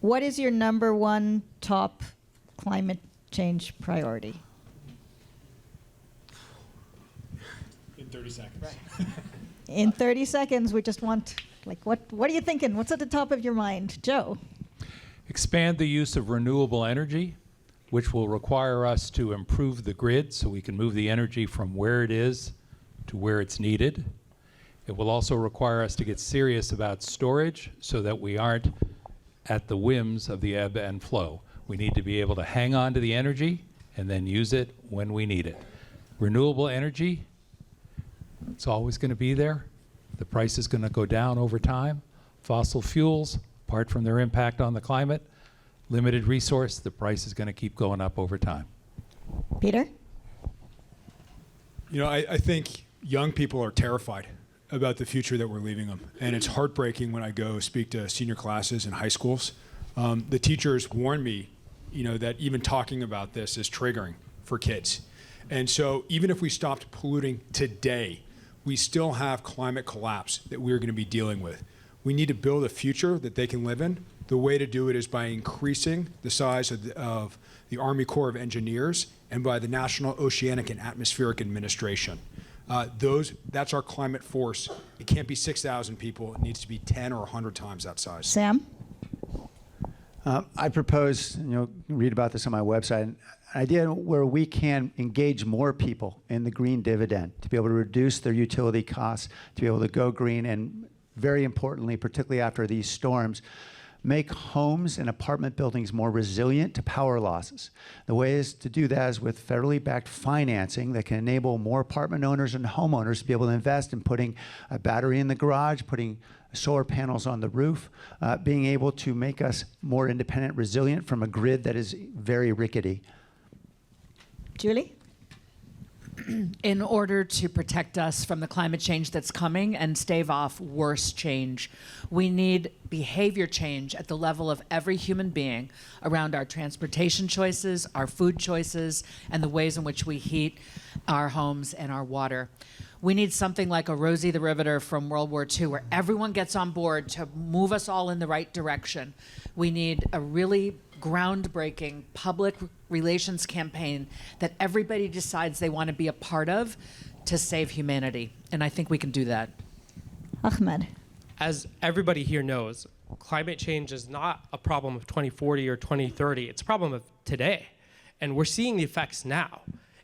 What is your number one top climate change priority? In 30 seconds. Right. In 30 seconds, we just want, what are you thinking? What's at the top of your mind? Joe? Expand the use of renewable energy, which will require us to improve the grid so we can move the energy from where it is to where it's needed. It will also require us to get serious about storage so that we aren't at the whims of the ebb and flow. We need to be able to hang on to the energy and then use it when we need it. Renewable energy, it's always going to be there. The price is going to go down over time. Fossil fuels, apart from their impact on the climate, limited resource, the price is going to keep going up over time. Peter? You know, I think young people are terrified about the future that we're leaving them. And it's heartbreaking when I go speak to senior classes in high schools. The teachers warn me, you know, that even talking about this is triggering for kids. And so even if we stopped polluting today, we still have climate collapse that we're going to be dealing with. We need to build a future that they can live in. The way to do it is by increasing the size of the Army Corps of Engineers and by the National Oceanic and Atmospheric Administration. That's our climate force. It can't be 6,000 people. It needs to be 10 or 100 times that size. Sam? I propose, read about this on my website, an idea where we can engage more people in the green dividend to be able to reduce their utility costs, to be able to go green, and very importantly, particularly after these storms, make homes and apartment buildings more resilient to power losses. The way is to do that is with federally backed financing that can enable more apartment owners and homeowners to be able to invest in putting a battery in the garage, putting solar panels on the roof, being able to make us more independent, resilient from a grid that is very rickety. Julie? In order to protect us from the climate change that's coming and stave off worse change, we need behavior change at the level of every human being around our transportation choices, our food choices, and the ways in which we heat our homes and our water. We need something like a Rosie the Riveter from World War II, where everyone gets on board to move us all in the right direction. We need a really groundbreaking public relations campaign that everybody decides they want to be a part of to save humanity. And I think we can do that. Ahmed? As everybody here knows, climate change is not a problem of 2040 or 2030. It's a problem of today. And we're seeing the effects now.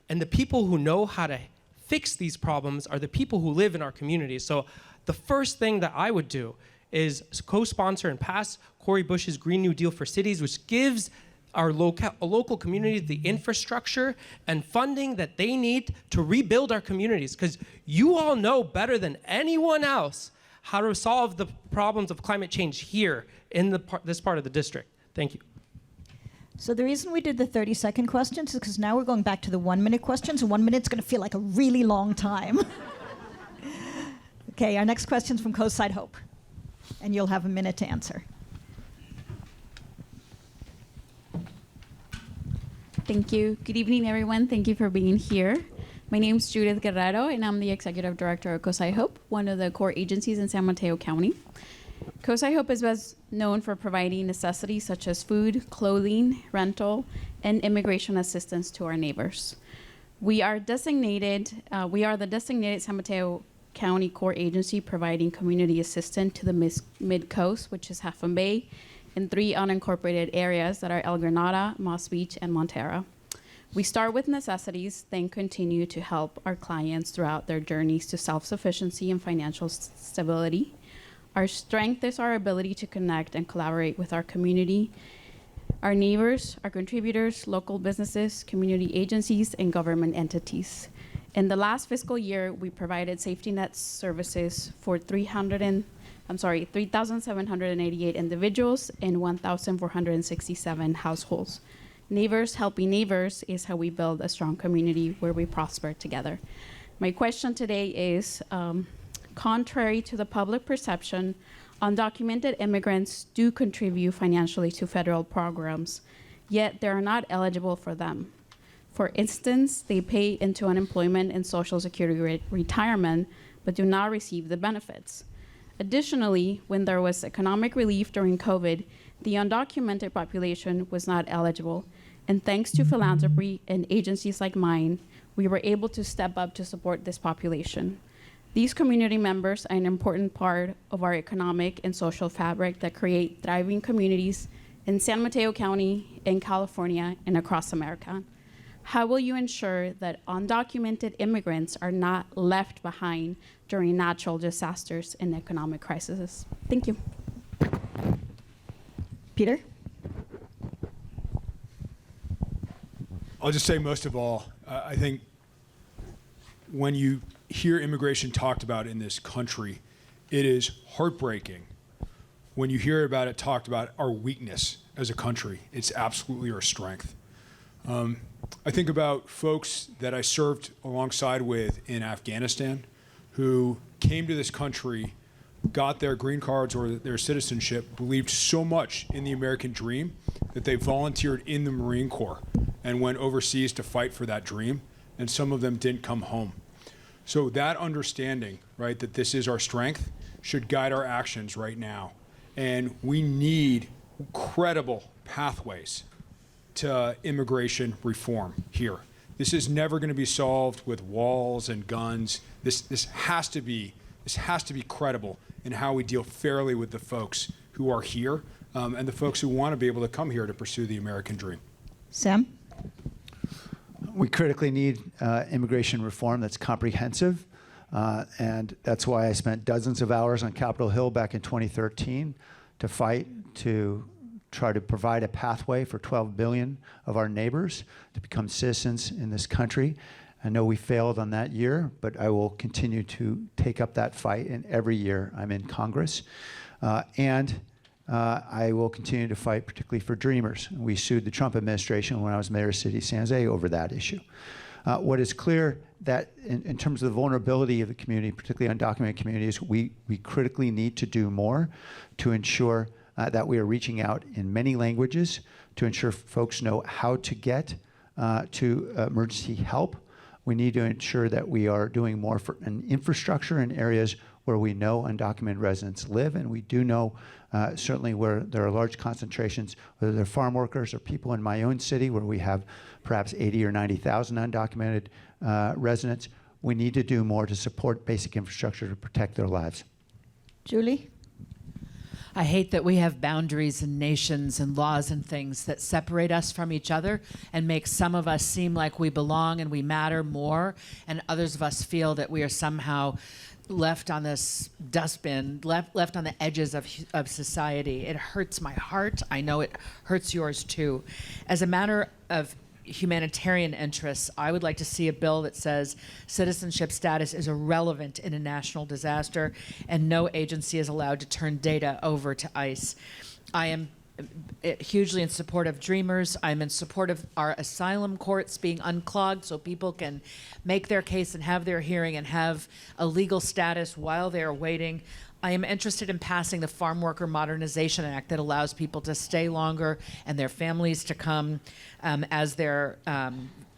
And the people who know how to fix these problems are the people who live in our communities. So the first thing that I would do is co-sponsor and pass Cori Bush's Green New Deal for Cities, which gives our local communities the infrastructure and funding that they need to rebuild our communities. Because you all know better than anyone else how to solve the problems of climate change here in this part of the district. Thank you. So the reason we did the 30-second questions is because now we're going back to the 1-minute questions, and 1 minute's going to feel like a really long time. Okay, our next question's from Coastside Hope, and you'll have a minute to answer. Thank you. Good evening, everyone. Thank you for being here. My name is Judith Guerrero, and I'm the Executive Director of Coastside Hope, one of the core agencies in San Mateo County. Coastside Hope is best known for providing necessities such as food, clothing, rental, and immigration assistance to our neighbors. We are the designated San Mateo County core agency providing community assistance to the mid-coast, which is Half Moon Bay, and 3 unincorporated areas that are El Granada, Moss Beach, and Montera. We start with necessities, then continue to help our clients throughout their journeys to self-sufficiency and financial stability. Our strength is our ability to connect and collaborate with our community, our neighbors, our contributors, local businesses, community agencies, and government entities. In the last fiscal year, we provided safety net services for 3,788 individuals and 1,467 households. Neighbors helping neighbors is how we build a strong community where we prosper together. My question today is, contrary to the public perception, undocumented immigrants do contribute financially to federal programs, yet they are not eligible for them. For instance, they pay into unemployment and Social Security retirement, but do not receive the benefits. Additionally, when there was economic relief during COVID, the undocumented population was not eligible. And thanks to philanthropy and agencies like mine, we were able to step up to support this population. These community members are an important part of our economic and social fabric that create thriving communities in San Mateo County, in California, and across America. How will you ensure that undocumented immigrants are not left behind during natural disasters and economic crises? Thank you. Peter? I'll just say most of all, I think when you hear immigration talked about in this country, it is heartbreaking when you hear about it talked about our weakness as a country, it's absolutely our strength. I think about folks that I served alongside with in Afghanistan who came to this country, got their green cards or their citizenship, believed so much in the American dream that they volunteered in the Marine Corps and went overseas to fight for that dream, and some of them didn't come home. So that understanding, right, that this is our strength should guide our actions right now. And we need credible pathways to immigration reform here. This is never going to be solved with walls and guns. This has to be credible in how we deal fairly with the folks who are here and the folks who want to be able to come here to pursue the American dream. Sam? We critically need immigration reform that's comprehensive, and that's why I spent dozens of hours on Capitol Hill back in 2013 to fight to try to provide a pathway for 12 billion of our neighbors to become citizens in this country. I know we failed on that year, but I will continue to take up that fight in every year I'm in Congress. I will continue to fight particularly for dreamers. We sued the Trump administration when I was mayor of the city of San Jose over that issue. What is clear that in terms of the vulnerability of the community, particularly undocumented communities, we critically need to do more to ensure that we are reaching out in many languages to ensure folks know how to get to emergency help. We need to ensure that we are doing more for an infrastructure in areas where we know undocumented residents live, and we do know certainly where there are large concentrations, whether they're farm workers or people in my own city where we have perhaps 80 or 90,000 undocumented residents. We need to do more to support basic infrastructure to protect their lives. Julie? I hate that we have boundaries and nations and laws and things that separate us from each other and make some of us seem like we belong and we matter more, and others of us feel that we are somehow left on this dustbin, left on the edges of society. It hurts my heart. I know it hurts yours too. As a matter of humanitarian interests, I would like to see a bill that says citizenship status is irrelevant in a national disaster and no agency is allowed to turn data over to ICE. I am hugely in support of Dreamers. I'm in support of our asylum courts being unclogged so people can make their case and have their hearing and have a legal status while they are waiting. I am interested in passing the Farm Worker Modernization Act that allows people to stay longer and their families to come as their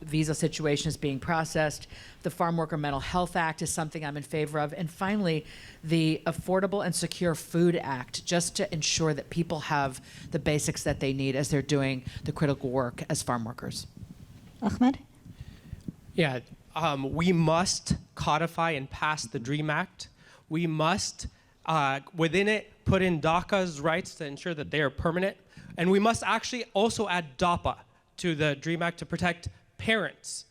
visa situation is being processed. The Farm Worker Mental Health Act is something I'm in favor of. And finally, the Affordable and Secure Food Act, just to ensure that people have the basics that they need as they're doing the critical work as farm workers. Ahmed? Yeah, we must codify and pass the DREAM Act. We must, within it, put in DACA's rights to ensure that they are permanent. And we must actually also add DAPA to the DREAM Act to protect parents.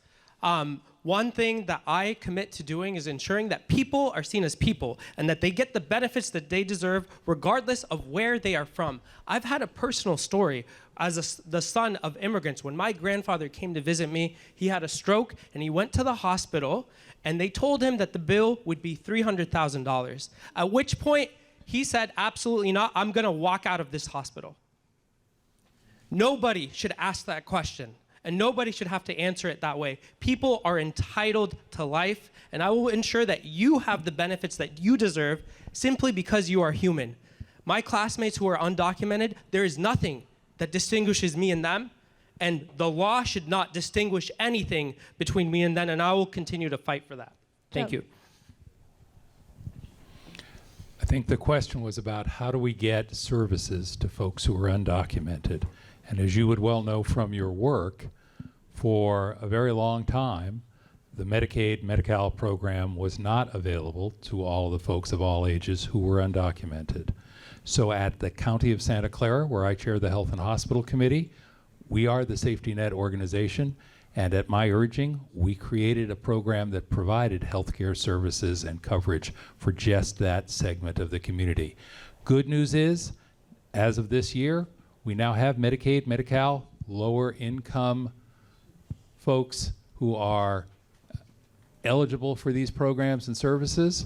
One thing that I commit to doing is ensuring that people are seen as people and that they get the benefits that they deserve regardless of where they are from. I've had a personal story as the son of immigrants. When my grandfather came to visit me, he had a stroke and he went to the hospital and they told him that the bill would be $300,000. At which point he said, absolutely not, I'm gonna walk out of this hospital. Nobody should ask that question. And nobody should have to answer it that way. People are entitled to life, and I will ensure that you have the benefits that you deserve simply because you are human. My classmates who are undocumented, there is nothing that distinguishes me and them, and the law should not distinguish anything between me and them, and I will continue to fight for that. Thank you. I think the question was about how do we get services to folks who are undocumented. And as you would well know from your work, for a very long time, the Medicaid, Medi-Cal program was not available to all the folks of all ages who were undocumented. So at the County of Santa Clara, where I chair the Health and Hospital Committee, we are the safety net organization, and at my urging, we created a program that provided healthcare services and coverage for just that segment of the community. Good news is, as of this year, we now have Medicaid, Medi-Cal, lower income folks who are eligible for these programs and services.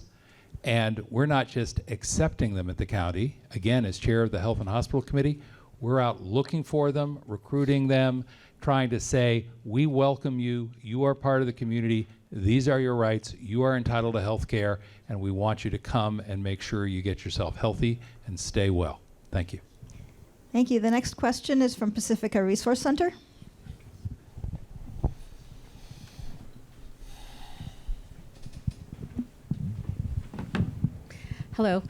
And we're not just accepting them at the county. Again, as chair of the Health and Hospital Committee, we're out looking for them, recruiting them, trying to say, we welcome you, you are part of the community, these are your rights, you are entitled to health care, and we want you to come and make sure you get yourself healthy and stay well. Thank you. Thank you. The next question is from Pacifica Resource Center. Hello,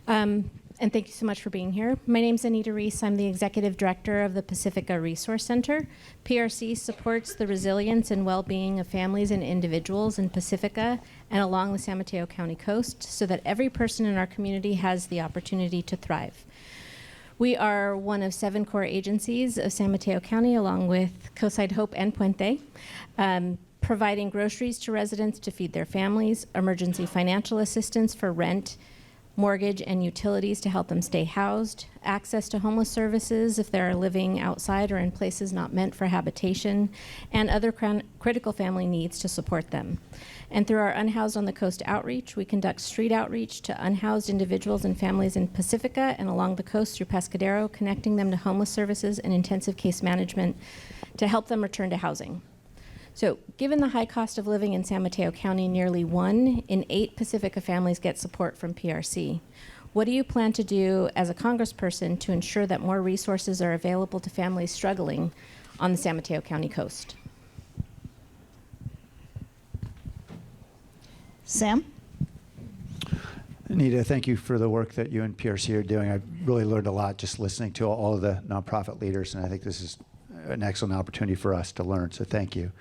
and thank you so much for being here. My name is Anita Reese. I'm the Executive Director of the Pacifica Resource Center. PRC supports the resilience and well-being of families and individuals in Pacifica and along the San Mateo County coast so that every person in our community has the opportunity to thrive. We are one of 7 core agencies of San Mateo County, along with Coastside Hope and Puente, providing groceries to residents to feed their families, emergency financial assistance for rent, mortgage, and utilities to help them stay housed, access to homeless services if they're living outside or in places not meant for habitation, and other critical family needs to support them. And through our Unhoused on the Coast outreach, we conduct street outreach to unhoused individuals and families in Pacifica and along the coast through Pescadero, connecting them to homeless services and intensive case management to help them return to housing. So given the high cost of living in San Mateo County, nearly 1 in 8 Pacifica families get support from PRC. What do you plan to do as a congressperson to ensure that more resources are available to families struggling on the San Mateo County coast? Sam? Anita, thank you for the work that you and PRC are doing. I've really learned a lot just listening to all of the nonprofit leaders, and I think this is an excellent opportunity for us to learn, so thank you.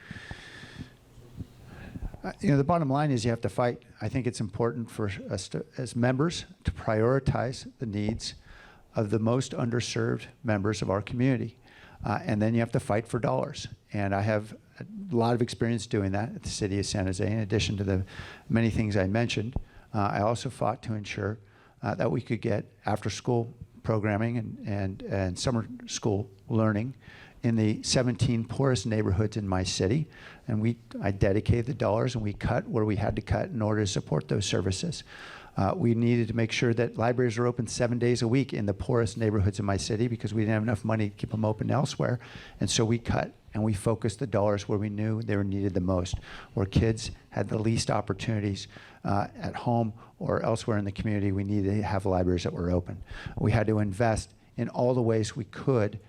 The bottom line is you have to fight. I think it's important for us as members to prioritize the needs of the most underserved members of our community. And then you have to fight for dollars. And I have a lot of experience doing that at the city of San Jose. In addition to the many things I mentioned, I also fought to ensure that we could get after-school programming and summer school learning in the 17 poorest neighborhoods in my city. And I dedicated the dollars and we cut where we had to cut in order to support those services. We needed to make sure that libraries are open 7 days a week in the poorest neighborhoods in my city because we didn't have enough money to keep them open elsewhere. And so we cut and we focused the dollars where we knew they were needed the most, where kids had the least opportunities at home or elsewhere in the community. We needed to have libraries that were open. We had to invest in all the ways we could,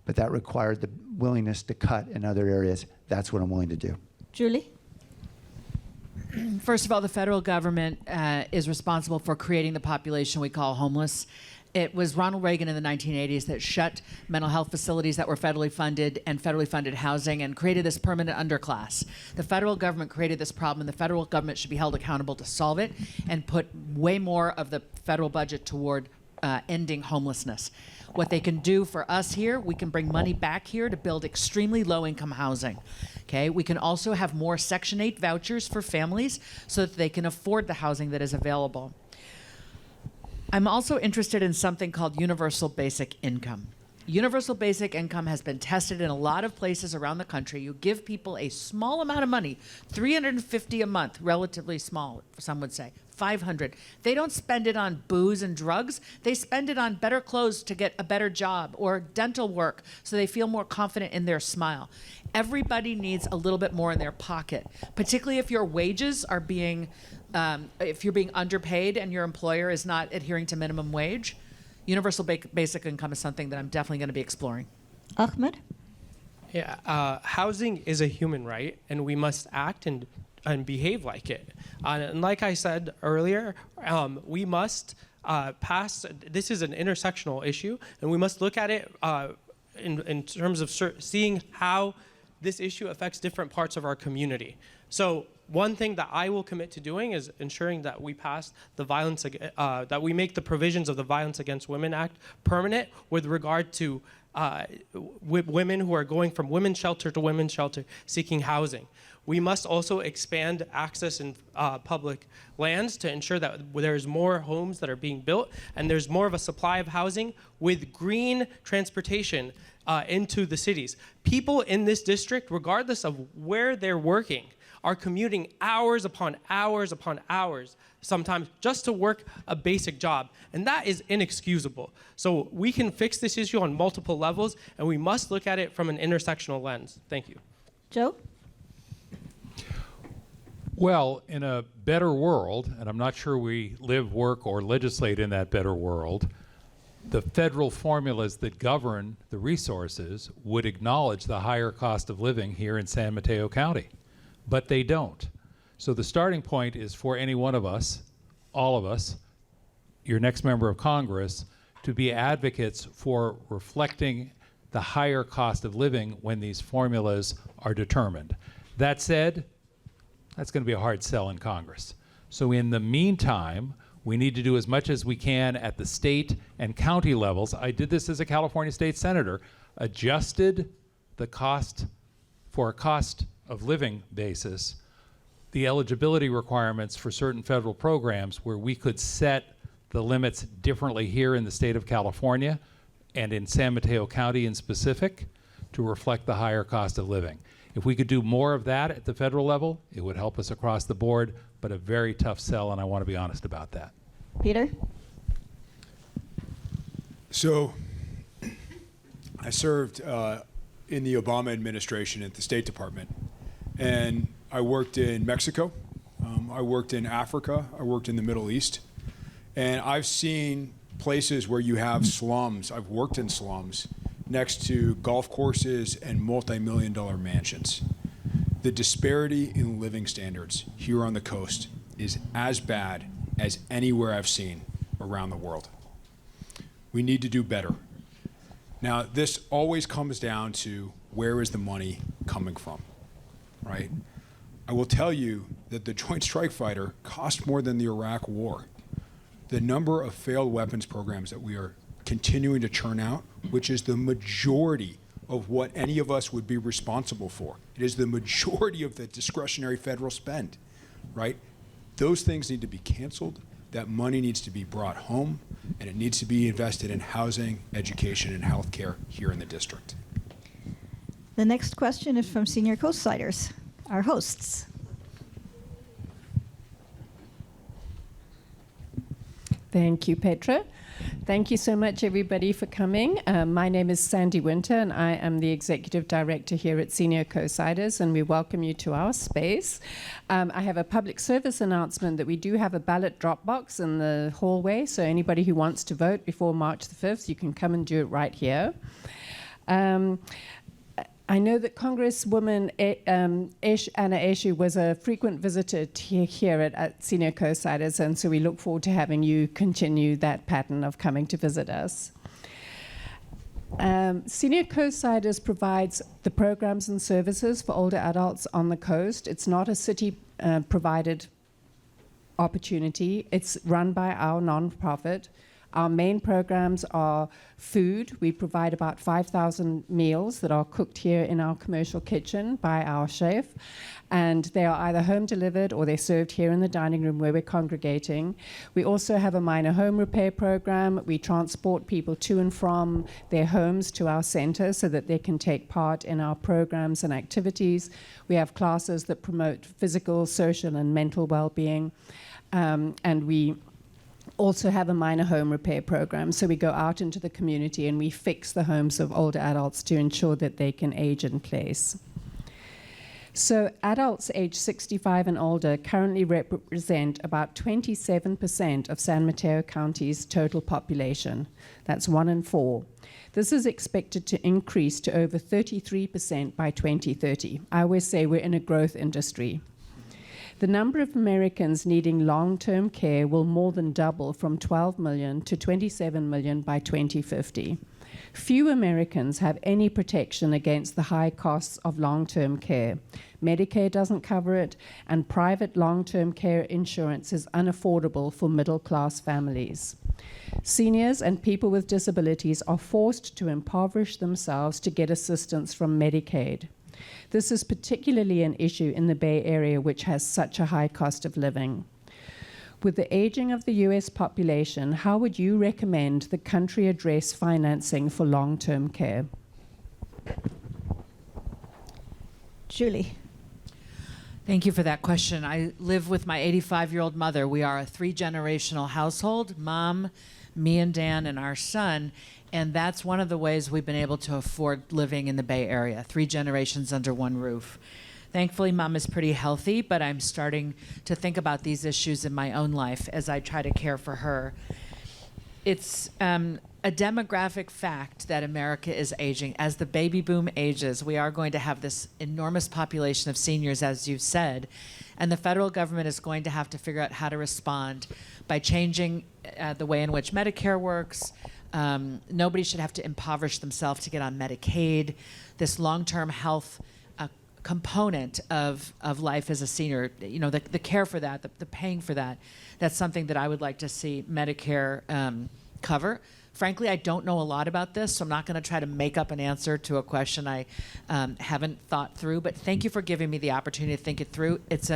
but that required the willingness to cut in other areas. That's what I'm willing to do. Julie? First of all, the federal government is responsible for creating the population we call homeless. It was Ronald Reagan in the 1980s that shut mental health facilities that were federally funded and federally funded housing and created this permanent underclass. The federal government created this problem, and the federal government should be held accountable to solve it and put way more of the federal budget toward ending homelessness. What they can do for us here, we can bring money back here to build extremely low-income housing. Okay, we can also have more Section 8 vouchers for families so that they can afford the housing that is available. I'm also interested in something called universal basic income. Universal basic income has been tested in a lot of places around the country. You give people a small amount of money, $350 a month, relatively small, some would say, $500. They don't spend it on booze and drugs. They spend it on better clothes to get a better job or dental work so they feel more confident in their smile. Everybody needs a little bit more in their pocket, particularly if your wages are being, if you're being underpaid and your employer is not adhering to minimum wage. Universal basic income is something that I'm definitely going to be exploring. Ahmed? Yeah, housing is a human right, and we must act and behave like it. And like I said earlier, we must pass. This is an intersectional issue, and we must look at it in terms of seeing how this issue affects different parts of our community. So one thing that I will commit to doing is ensuring that we pass the violence, that we make the provisions of the Violence Against Women Act permanent with regard to women who are going from women's shelter to women's shelter seeking housing. We must also expand access in public lands to ensure that there's more homes that are being built and there's more of a supply of housing with green transportation into the cities. People in this district, regardless of where they're working, are commuting hours upon hours upon hours, sometimes just to work a basic job. And that is inexcusable. So we can fix this issue on multiple levels, and we must look at it from an intersectional lens. Thank you. Joe? Well, in a better world, and I'm not sure we live, work, or legislate in that better world, the federal formulas that govern the resources would acknowledge the higher cost of living here in San Mateo County, but they don't. So the starting point is for any one of us, all of us, your next member of Congress, to be advocates for reflecting the higher cost of living when these formulas are determined. That said, that's going to be a hard sell in Congress. So in the meantime, we need to do as much as we can at the state and county levels. I did this as a California state senator, adjusted the cost for a cost of living basis, the eligibility requirements for certain federal programs where we could set the limits differently here in the state of California and in San Mateo County in specific to reflect the higher cost of living. If we could do more of that at the federal level, it would help us across the board, but a very tough sell, and I want to be honest about that. Peter? So I served in the Obama administration at the State Department, and I worked in Mexico, I worked in Africa, I worked in the Middle East, and I've seen places where you have slums. I've worked in slums next to golf courses and multi-million-dollar mansions. The disparity in living standards here on the coast is as bad as anywhere I've seen around the world. We need to do better. Now, this always comes down to where is the money coming from, right? I will tell you that the Joint Strike Fighter cost more than the Iraq War. The number of failed weapons programs that we are continuing to churn out, which is the majority of what any of us would be responsible for. It is the majority of the discretionary federal spend, right? Those things need to be canceled. That money needs to be brought home, and it needs to be invested in housing, education, and healthcare here in the district. The next question is from Senior Coastsiders, our hosts. Thank you, Petra. Thank you so much, everybody, for coming. My name is Sandy Winter, and I am the Executive Director here at Senior Coastsiders, and we welcome you to our space. I have a public service announcement that we do have a ballot drop box in the hallway, so anybody who wants to vote before March the 5th, you can come and do it right here. I know that Congresswoman Anna Eshoo was a frequent visitor here at Senior Coastsiders, and so we look forward to having you continue that pattern of coming to visit us. Senior Coastsiders provides the programs and services for older adults on the coast. It's not a city-provided opportunity. It's run by our nonprofit. Our main programs are food. We provide about 5,000 meals that are cooked here in our commercial kitchen by our chef. And they are either home delivered or they're served here in the dining room where we're congregating. We also have a minor home repair program. We transport people to and from their homes to our center so that they can take part in our programs and activities. We have classes that promote physical, social, and mental well-being. And we also have a minor home repair program. So we go out into the community and we fix the homes of older adults to ensure that they can age in place. So adults aged 65 and older currently represent about 27% of San Mateo County's total population. That's 1 in 4. This is expected to increase to over 33% by 2030. I always say we're in a growth industry. The number of Americans needing long-term care will more than double from 12 million to 27 million by 2050. Few Americans have any protection against the high costs of long-term care. Medicare doesn't cover it, and private long-term care insurance is unaffordable for middle-class families. Seniors and people with disabilities are forced to impoverish themselves to get assistance from Medicaid. This is particularly an issue in the Bay Area, which has such a high cost of living. With the aging of the U.S. population, how would you recommend the country address financing for long-term care? Julie. Thank you for that question. I live with my 85-year-old mother. We are a 3-generational household, Mom, me and Dan, and our son. And that's one of the ways we've been able to afford living in the Bay Area, 3 generations under one roof. Thankfully, Mom is pretty healthy, but I'm starting to think about these issues in my own life as I try to care for her. It's a demographic fact that America is aging. As the baby boom ages, we are going to have this enormous population of seniors, as you've said, and the federal government is going to have to figure out how to respond by changing the way in which Medicare works. Nobody should have to impoverish themselves to get on Medicaid. This long-term health component of life as a senior, the care for that, the paying for that, that's something that I would like to see Medicare cover. Frankly, I don't know a lot about this, so I'm not going to try to make up an answer to a question I haven't thought through, but thank you for giving me the opportunity to think it through. It's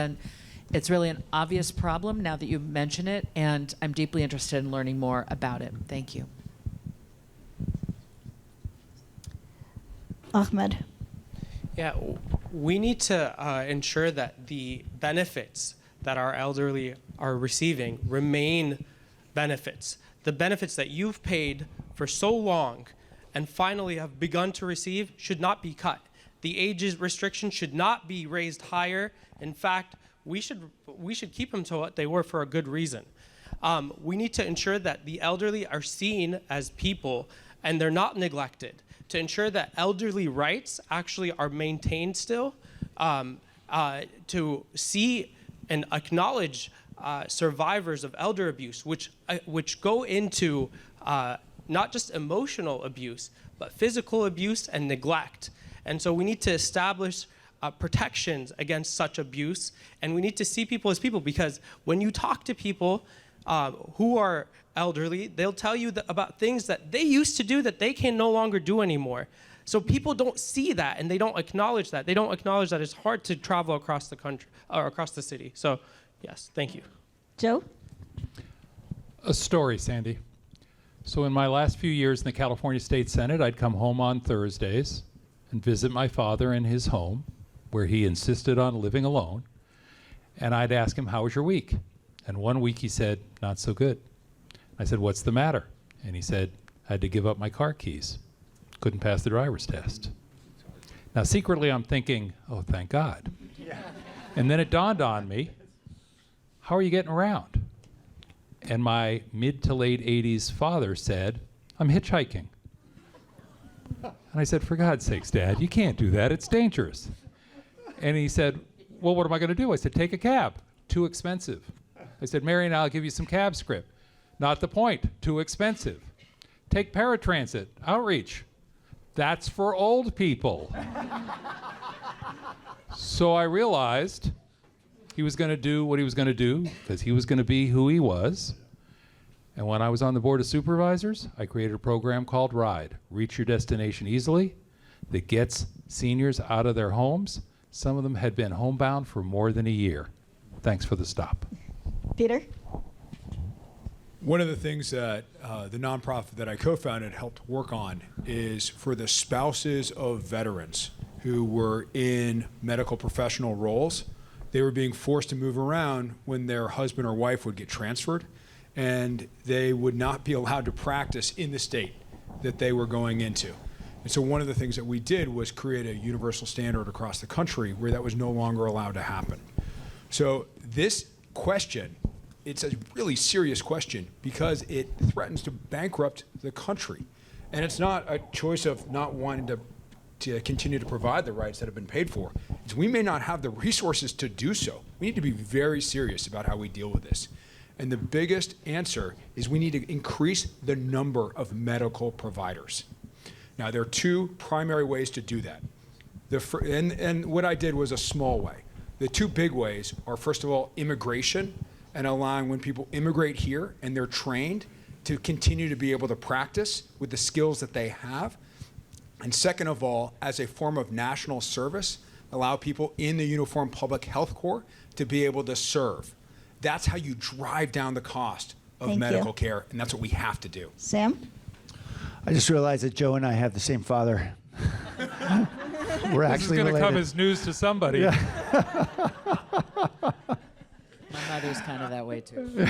really an obvious problem now that you mention it, and I'm deeply interested in learning more about it. Thank you. Ahmed. Yeah, we need to ensure that the benefits that our elderly are receiving remain benefits. The benefits that you've paid for so long and finally have begun to receive should not be cut. The age restriction should not be raised higher. In fact, we should keep them to what they were for a good reason. We need to ensure that the elderly are seen as people and they're not neglected, to ensure that elderly rights actually are maintained still, to see and acknowledge survivors of elder abuse, which go into not just emotional abuse, but physical abuse and neglect. And so we need to establish protections against such abuse, and we need to see people as people, because when you talk to people who are elderly, they'll tell you about things that they used to do that they can no longer do anymore. So people don't see that, and they don't acknowledge that. They don't acknowledge that it's hard to travel across the country or across the city. So, yes, thank you. Joe? A story, Sandy. So in my last few years in the California State Senate, I'd come home on Thursdays and visit my father in his home, where he insisted on living alone. And I'd ask him, how was your week? And one week he said, not so good. I said, what's the matter? And he said, I had to give up my car keys. Couldn't pass the driver's test. Now, secretly, I'm thinking, oh, thank God. Yeah. And then it dawned on me, how are you getting around? And my mid to late 80s father said, I'm hitchhiking. And I said, for God's sakes, Dad, you can't do that. It's dangerous. And he said, well, what am I going to do? I said, take a cab. Too expensive. I said, Marion, I'll give you some cab script. Not the point. Too expensive. Take paratransit. Outreach. That's for old people. So I realized he was going to do what he was going to do, because he was going to be who he was. And when I was on the Board of Supervisors, I created a program called RIDE, Reach Your Destination Easily, that gets seniors out of their homes. Some of them had been homebound for more than a year. Thanks for the stop. Peter? One of the things that the nonprofit that I co-founded helped work on is for the spouses of veterans who were in medical professional roles. They were being forced to move around when their husband or wife would get transferred, and they would not be allowed to practice in the state that they were going into. And so one of the things that we did was create a universal standard across the country where that was no longer allowed to happen. So this question, it's a really serious question because it threatens to bankrupt the country. And it's not a choice of not wanting to continue to provide the rights that have been paid for. It's we may not have the resources to do so. We need to be very serious about how we deal with this. And the biggest answer is we need to increase the number of medical providers. Now, there are two primary ways to do that. And what I did was a small way. The two big ways are, first of all, immigration, and allowing when people immigrate here and they're trained to continue to be able to practice with the skills that they have. And second of all, as a form of national service, allow people in the Uniform Public Health Corps to be able to serve. That's how you drive down the cost of medical care, and that's what we have to do. Sam? I just realized that Joe and I have the same father. We're This is actually going to related. come as news to somebody. Yeah. way too.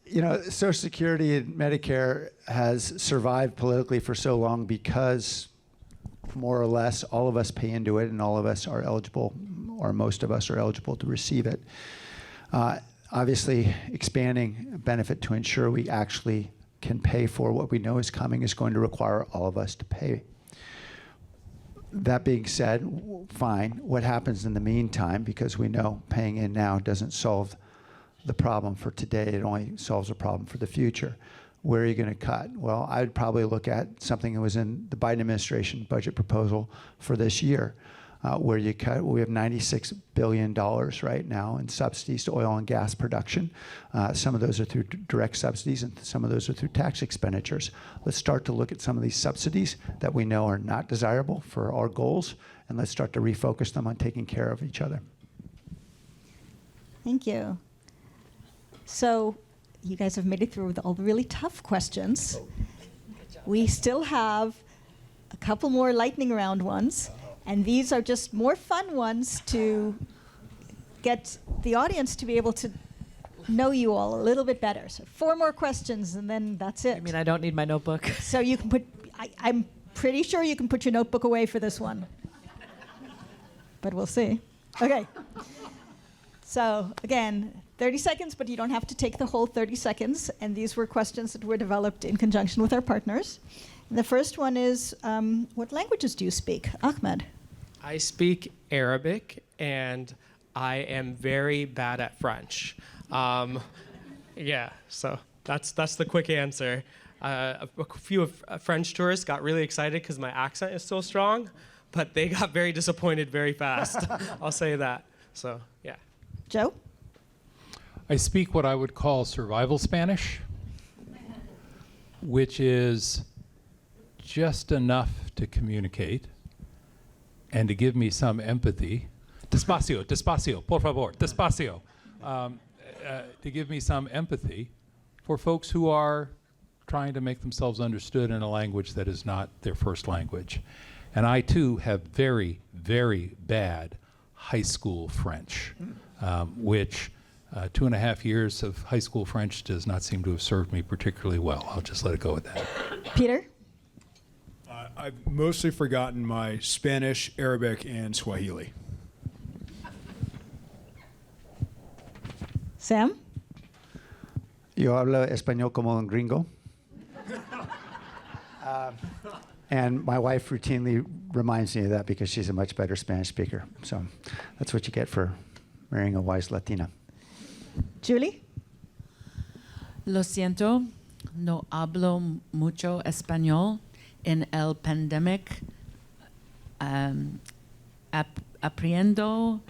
You know, Social Security and Medicare has survived politically for so long because more or less all of us pay into it and all of us are eligible, or most of us are eligible to receive it. Obviously, expanding benefit to ensure we actually can pay for what we know is coming is going to require all of us to pay. That being said, fine. What happens in the meantime, because we know paying in now doesn't solve the problem for today, it only solves a problem for the future. Where are you going to cut? Well, I'd probably look at something that was in the Biden administration budget proposal for this year, where you cut. We have $96 billion right now in subsidies to oil and gas production. Some of those are through direct subsidies, and some of those are through tax expenditures. Let's start to look at some of these subsidies that we know are not desirable for our goals, and let's start to refocus them on taking care of each other. Thank you. So you guys have made it through with all the really tough questions. We still have a couple more lightning round ones, and these are just more fun ones to get the audience to be able to know you all a little bit better. So 4 more questions, and then that's it. I mean, I don't need my notebook. So you can put, I'm pretty sure you can put your notebook away for this one. But we'll see. Okay. So again, 30 seconds, but you don't have to take the whole 30 seconds. And these were questions that were developed in conjunction with our partners. And the first one is, what languages do you speak? Ahmed. I speak Arabic, and I am very bad at French. Yeah, so that's the quick answer. A few of French tourists got really excited because my accent is so strong, but they got very disappointed very fast. I'll say that. So, yeah. Joe? I speak what I would call survival Spanish, which is just enough to communicate and to give me some empathy. Despacio, despacio, por favor, despacio. To give me some empathy for folks who are trying to make themselves understood in a language that is not their first language. And I, too, have very, very bad high school French, which 2.5 years of high school French does not seem to have served me particularly well. I'll just let it go with that. Peter? I've mostly forgotten my Spanish, Arabic, and Swahili. Sam? Yo hablo español como un gringo. And my wife routinely reminds me of that because she's a much better Spanish speaker. So that's what you get for marrying a wise Latina. Julie? Lo siento, no hablo mucho español. En el pandemic, aprendo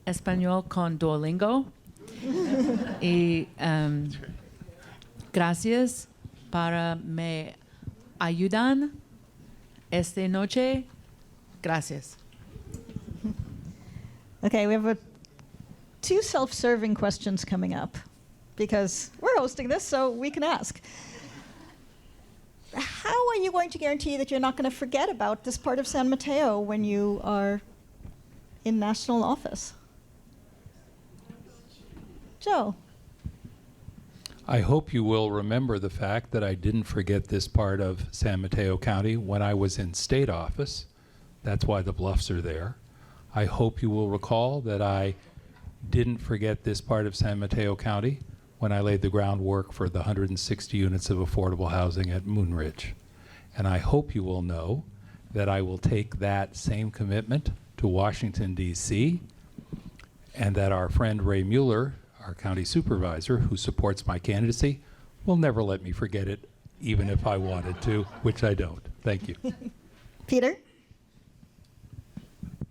español con Duolingo. Y gracias para me ayudan esta noche. Gracias. Okay, we have 2 self-serving questions coming up because we're hosting this, so we can ask. How are you going to guarantee that you're not going to forget about this part of San Mateo when you are in national office? Joe? I hope you will remember the fact that I didn't forget this part of San Mateo County when I was in state office. That's why the bluffs are there. I hope you will recall that I didn't forget this part of San Mateo County when I laid the groundwork for the 160 units of affordable housing at Moonridge. And I hope you will know that I will take that same commitment to Washington, D.C., and that our friend Ray Mueller, our county supervisor, who supports my candidacy, will never let me forget it, even if I wanted to, which I don't. Thank you. Peter?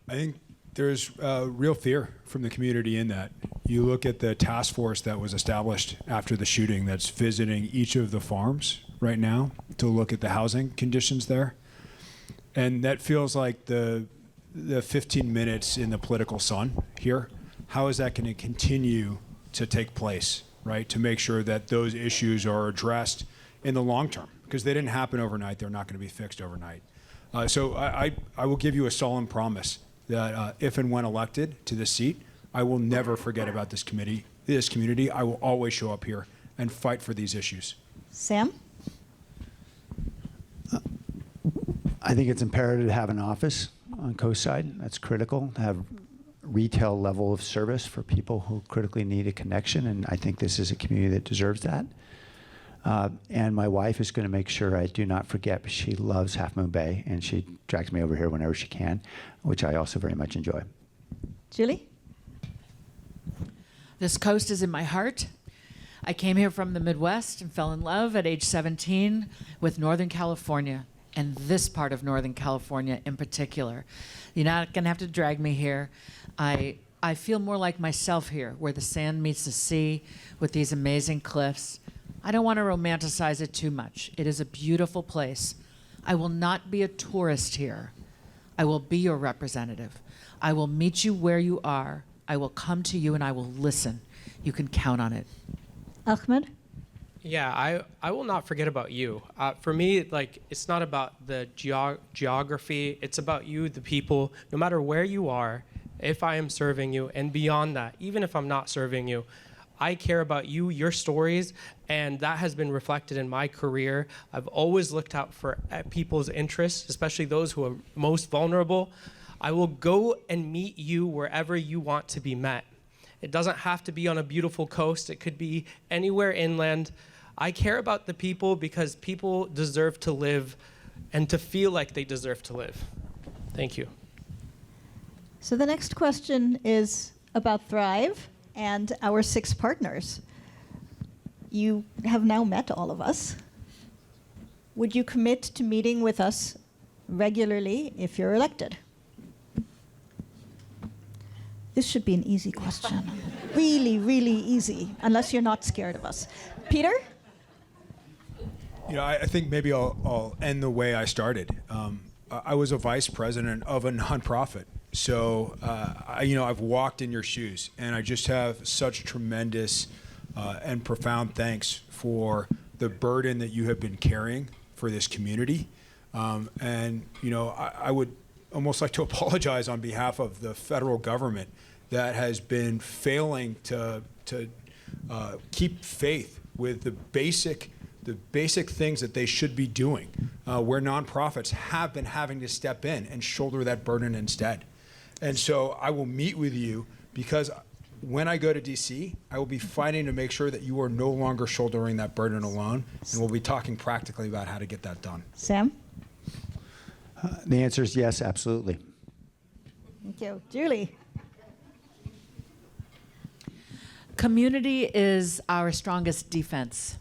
I think there's real fear from the community in that. You look at the task force that was established after the shooting that's visiting each of the farms right now to look at the housing conditions there. And that feels like the 15 minutes in the political sun here. How is that going to continue to take place, right? To make sure that those issues are addressed in the long term, because they didn't happen overnight. They're not going to be fixed overnight. So I will give you a solemn promise that if and when elected to the seat, I will never forget about this community. I will always show up here and fight for these issues. Sam? I think it's imperative to have an office on Coastside. That's critical, to have retail level of service for people who critically need a connection, and I think this is a community that deserves that. And my wife is going to make sure I do not forget, but she loves Half Moon Bay, and she drags me over here whenever she can, which I also very much enjoy. Julie? This coast is in my heart. I came here from the Midwest and fell in love at age 17 with Northern California, and this part of Northern California in particular. You're not going to have to drag me here. I feel more like myself here, where the sand meets the sea with these amazing cliffs. I don't want to romanticize it too much. It is a beautiful place. I will not be a tourist here. I will be your representative. I will meet you where you are. I will come to you and I will listen. You can count on it. Ahmed? Yeah, I will not forget about you. For me, like, it's not about the geography. It's about you, the people, no matter where you are, if I am serving you, and beyond that, even if I'm not serving you, I care about you, your stories, and that has been reflected in my career. I've always looked out for people's interests, especially those who are most vulnerable. I will go and meet you wherever you want to be met. It doesn't have to be on a beautiful coast. It could be anywhere inland. I care about the people because people deserve to live and to feel like they deserve to live. Thank you. So the next question is about Thrive and our 6 partners. You have now met all of us. Would you commit to meeting with us regularly if you're elected? This should be an easy question. Really, really easy, unless you're not scared of us. Peter? You know, I think maybe I'll end the way I started. I was a vice president of a nonprofit. So, I've walked in your shoes, and I just have such tremendous and profound thanks for the burden that you have been carrying for this community. I would almost like to apologize on behalf of the federal government that has been failing to keep faith with the basic things that they should be doing, where nonprofits have been having to step in and shoulder that burden instead. And so I will meet with you because when I go to DC, I will be fighting to make sure that you are no longer shouldering that burden alone, and we'll be talking practically about how to get that done. Sam? The answer is yes, absolutely. Thank you. Julie? Community is our strongest defense.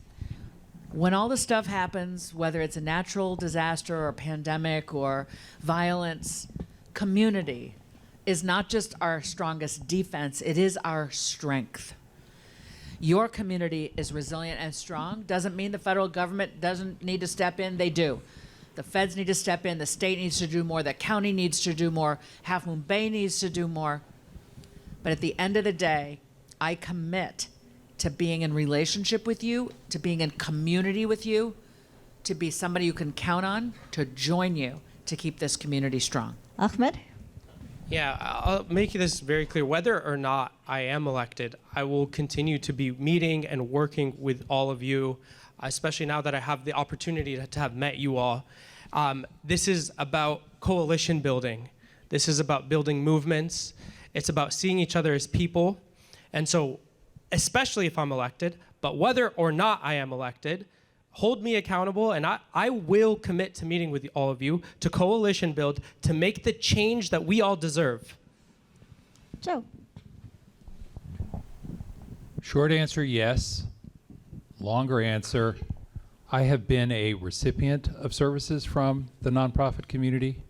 When all the stuff happens, whether it's a natural disaster or a pandemic or violence, community is not just our strongest defense, it is our strength. Your community is resilient and strong. Doesn't mean the federal government doesn't need to step in, they do. The feds need to step in, the state needs to do more, the county needs to do more, Half Moon Bay needs to do more. But at the end of the day, I commit to being in relationship with you, to being in community with you, to be somebody you can count on, to join you, to keep this community strong. Ahmed? Yeah, I'll make this very clear. Whether or not I am elected, I will continue to be meeting and working with all of you, especially now that I have the opportunity to have met you all. This is about coalition building. This is about building movements. It's about seeing each other as people. And so, especially if I'm elected, but whether or not I am elected, hold me accountable, and I will commit to meeting with all of you, to coalition build, to make the change that we all deserve. Joe? Short answer, yes. Longer answer, I have been a recipient of services from the nonprofit community.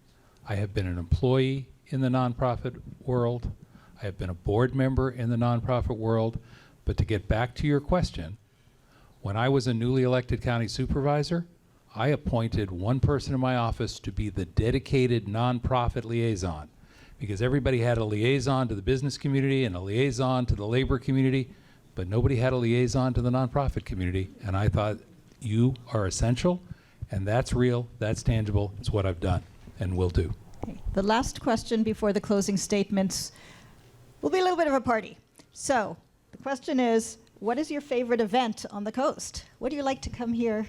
I have been an employee in the nonprofit world. I have been a board member in the nonprofit world. But to get back to your question, when I was a newly elected county supervisor, I appointed one person in my office to be the dedicated nonprofit liaison, because everybody had a liaison to the business community and a liaison to the labor community, but nobody had a liaison to the nonprofit community. And I thought, you are essential, and that's real, that's tangible, it's what I've done and will do. Okay. The last question before the closing statements. will be a little bit of a party. So the question is, what is your favorite event on the coast? What do you like to come here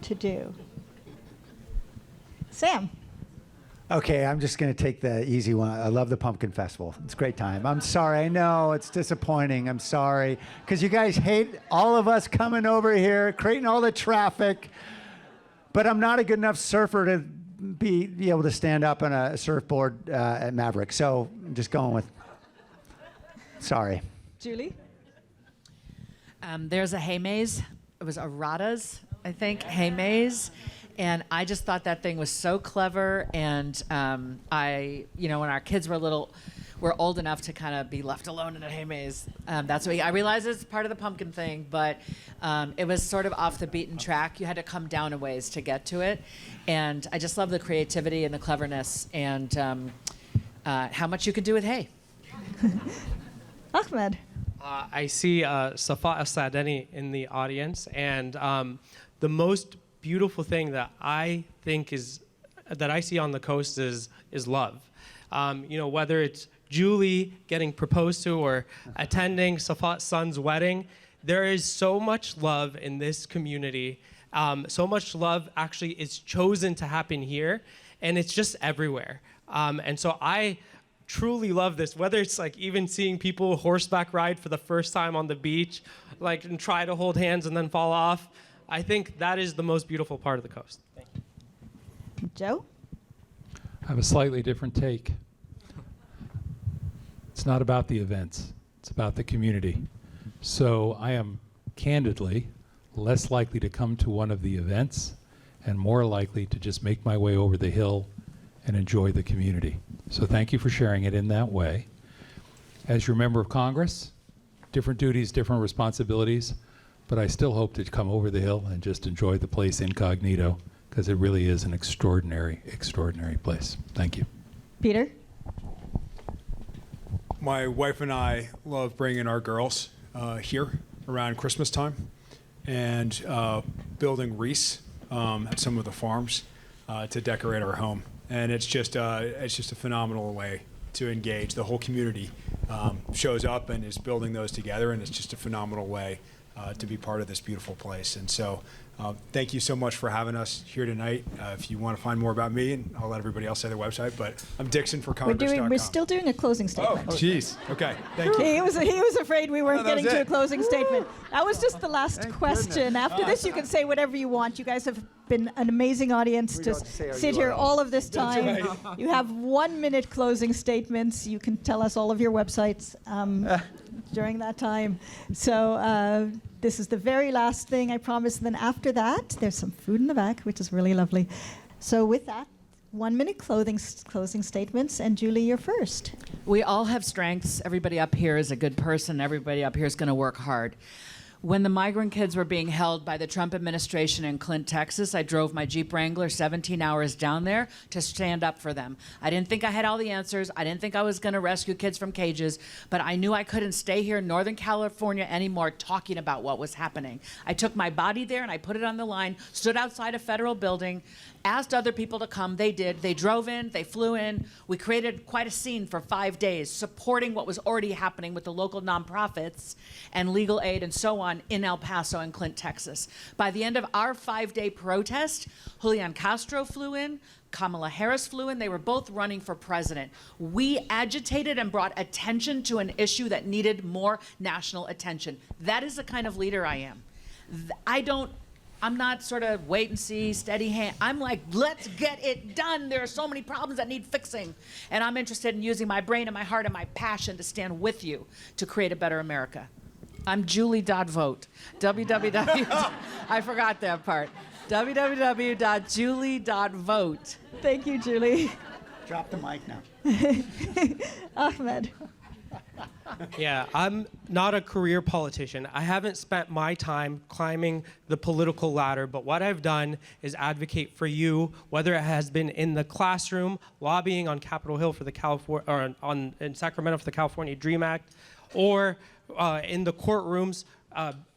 to do? Sam. Okay, I'm just going to take the easy one. I love the Pumpkin Festival. It's a great time. I'm sorry. I know it's disappointing. I'm sorry. Because you guys hate all of us coming over here, creating all the traffic. But I'm not a good enough surfer to be able to stand up on a surfboard at Maverick. So I'm just going with, sorry. Julie? There's a hay maze. It was Arata's, I think, hay maze. And I just thought that thing was so clever. And when our kids were we're old enough to kind of be left alone in a hay maze. That's what I realize it's part of the pumpkin thing, but it was sort of off the beaten track. You had to come down a ways to get to it. And I just love the creativity and the cleverness and how much you can do with hay. Ahmed. I see Safa Asadeni in the audience, and the most beautiful thing that I think that I see on the coast is love. Whether it's Julie getting proposed to or attending Safat's son's wedding, there is so much love in this community. So much love actually is chosen to happen here, and it's just everywhere. And so I truly love this, whether it's like even seeing people horseback ride for the first time on the beach, like and try to hold hands and then fall off. I think that is the most beautiful part of the coast. Thank you. Joe? I have a slightly different take. It's not about the events, it's about the community. So I am candidly less likely to come to one of the events and more likely to just make my way over the hill and enjoy the community. So thank you for sharing it in that way. As your member of Congress, different duties, different responsibilities, but I still hope to come over the hill and just enjoy the place incognito, because it really is an extraordinary, extraordinary place. Thank you. Peter? My wife and I love bringing our girls here around Christmas time and building wreaths at some of the farms to decorate our home. And it's just a phenomenal way to engage. The whole community shows up and is building those together, and it's just a phenomenal way to be part of this beautiful place. And so thank you so much for having us here tonight. If you want to find more about me, and I'll let everybody else say their website, but I'm Dixon for Congress.com. We're still doing a closing statement. Oh, jeez. Okay, thank you. He was afraid we weren't getting to a closing Woo! statement. That was just the last question. After this, you can say whatever you want. You guys have been an amazing audience to sit here all of this time. right. You have 1 minute closing statements. You can tell us all of your websites during that time. So this is the very last thing, I promise. And then after that, there's some food in the back, which is really lovely. So with that, 1 minute closing statements. And Julie, you're first. We all have strengths. Everybody up here is a good person. Everybody up here is going to work hard. When the migrant kids were being held by the Trump administration in Clint, Texas, I drove my Jeep Wrangler 17 hours down there to stand up for them. I didn't think I had all the answers. I didn't think I was going to rescue kids from cages, but I knew I couldn't stay here in Northern California anymore talking about what was happening. I took my body there and I put it on the line, stood outside a federal building, asked other people to come. They did. They drove in. They flew in. We created quite a scene for 5 days, supporting what was already happening with the local nonprofits and legal aid and so on in El Paso and Clint, Texas. By the end of our 5-day protest, Julian Castro flew in. Kamala Harris flew in. They were both running for president. We agitated and brought attention to an issue that needed more national attention. That is the kind of leader I am. I'm not sort of wait and see, steady hand. I'm like, let's get it done. There are so many problems that need fixing. And I'm interested in using my brain and my heart and my passion to stand with you to create a better America. I'm Julie.vote. I forgot that part. www.julie.vote. Thank you, Julie. Drop the mic now. Ahmed. Yeah, I'm not a career politician. I haven't spent my time climbing the political ladder, but what I've done is advocate for you, whether it has been in the classroom, lobbying on Capitol Hill for the in Sacramento for the California Dream Act, or in the courtrooms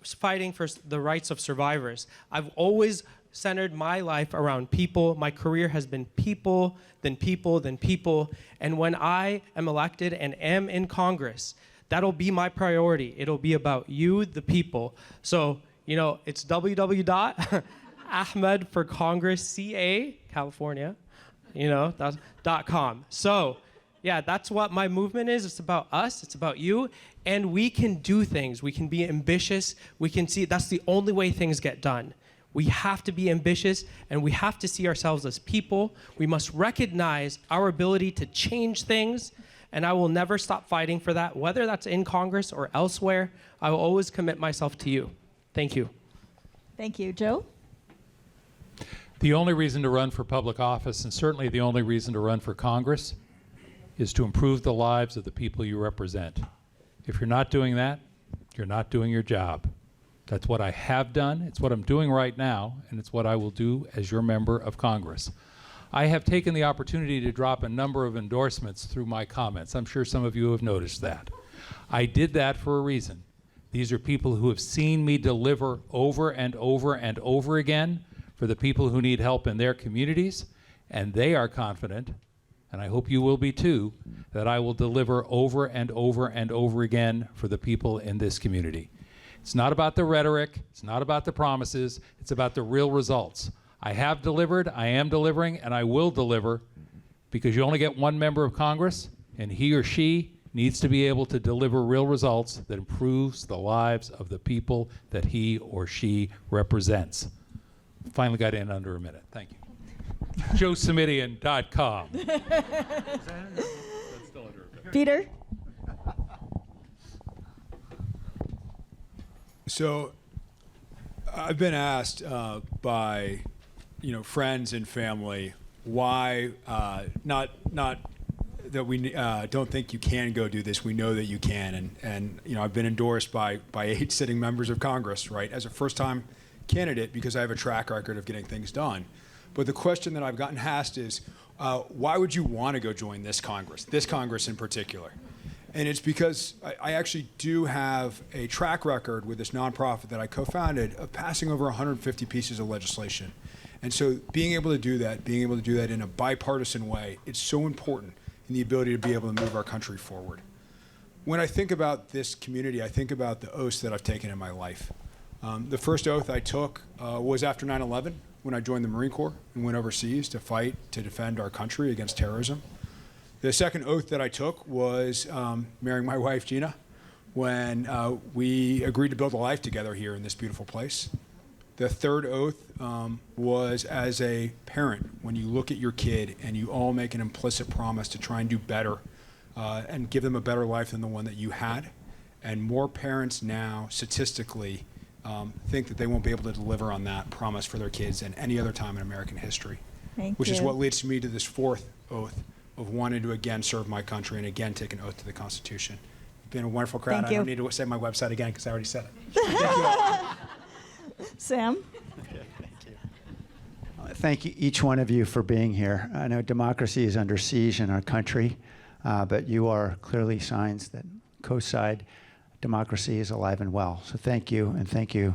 fighting for the rights of survivors. I've always centered my life around people. My career has been people, then people, then people. And when I am elected and am in Congress, that'll be my priority. It'll be about you, the people. So, it's www.Ahmed for Congress, CA, California, .com. So, yeah, that's what my movement is. It's about us. It's about you. And we can do things. We can be ambitious. We can see that's the only way things get done. We have to be ambitious, and we have to see ourselves as people. We must recognize our ability to change things, and I will never stop fighting for that, whether that's in Congress or elsewhere. I will always commit myself to you. Thank you. Thank you. Joe? The only reason to run for public office, and certainly the only reason to run for Congress, is to improve the lives of the people you represent. If you're not doing that, you're not doing your job. That's what I have done, it's what I'm doing right now, and it's what I will do as your member of Congress. I have taken the opportunity to drop a number of endorsements through my comments. I'm sure some of you have noticed that. I did that for a reason. These are people who have seen me deliver over and over and over again for the people who need help in their communities, and they are confident, and I hope you will be too, that I will deliver over and over and over again for the people in this community. It's not about the rhetoric, it's not about the promises, it's about the real results. I have delivered, I am delivering, and I will deliver, because you only get one member of Congress, and he or she needs to be able to deliver real results that improves the lives of the people that he or she represents. Finally got in under a minute. Thank you. JoeSimidian.com. Peter? So I've been asked by friends and family why not that we don't think you can go do this. We know that you can, and I've been endorsed by 8 sitting members of Congress, right, as a first-time candidate because I have a track record of getting things done. But the question that I've gotten asked is, why would you want to go join this Congress in particular? And it's because I actually do have a track record with this nonprofit that I co-founded of passing over 150 pieces of legislation. And so being able to do that in a bipartisan way, it's so important in the ability to be able to move our country forward. When I think about this community, I think about the oaths that I've taken in my life. The first oath I took was after 9/11, when I joined the Marine Corps and went overseas to fight to defend our country against terrorism. The second oath that I took was marrying my wife, Gina, when we agreed to build a life together here in this beautiful place. The third oath was as a parent, when you look at your kid and you all make an implicit promise to try and do better and give them a better life than the one that you had. And more parents now, statistically, think that they won't be able to deliver on that promise for their kids than any other time in American history. Which is what leads me to this fourth oath of wanting to again serve my country and again take an oath to the Constitution. It's been a wonderful crowd. I don't need to say my website again because I already said it. Thank you all. Sam? Okay, thank you. Thank you, each one of you, for being here. I know democracy is under siege in our country, but you are clearly signs that Coastside democracy is alive and well. So thank you, and thank you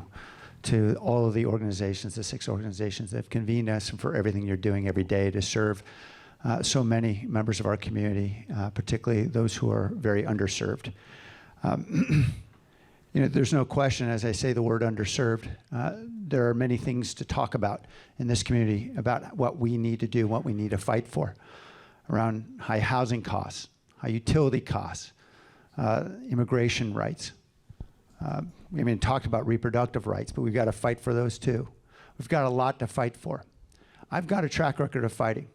to all of the organizations, the 6 organizations that have convened us, and for everything you're doing every day to serve so many members of our community, particularly those who are very underserved. There's no question, as I say the word underserved, there are many things to talk about in this community about what we need to do, what we need to fight for, around high housing costs, high utility costs, immigration rights. Talked about reproductive rights, but we've got to fight for those too. We've got a lot to fight for. I've got a track record of fighting.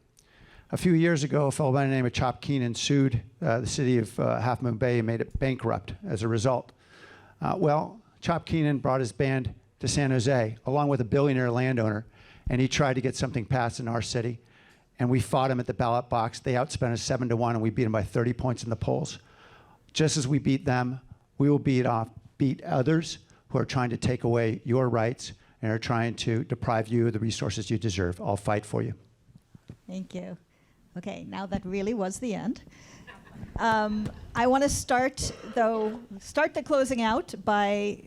A few years ago, a fellow by the name of Chop Keenan sued the city of Half Moon Bay and made it bankrupt as a result. Chop Keenan brought his band to San Jose, along with a billionaire landowner, and he tried to get something passed in our city, and we fought him at the ballot box. They outspent us 7-1, and we beat him by 30 points in the polls. Just as we beat them, we will beat others who are trying to take away your rights and are trying to deprive you of the resources you deserve. I'll fight for you. Thank you. Okay, now that really was the end. I want to start the closing out by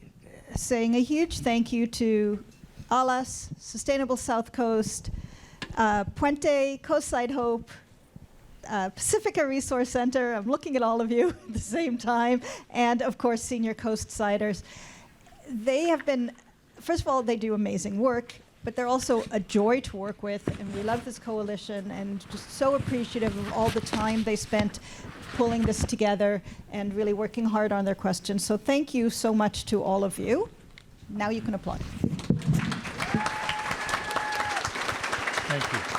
saying a huge thank you to ALAS, Sustainable South Coast, Puente, Coastside Hope, Pacifica Resource Center. I'm looking at all of you at the same time. And of course, Senior Coastsiders. They have been, first of all, they do amazing work, but they're also a joy to work with. And we love this coalition and just so appreciative of all the time they spent pulling this together and really working hard on their questions. So thank you so much to all of you. Now you can applaud. Thank you.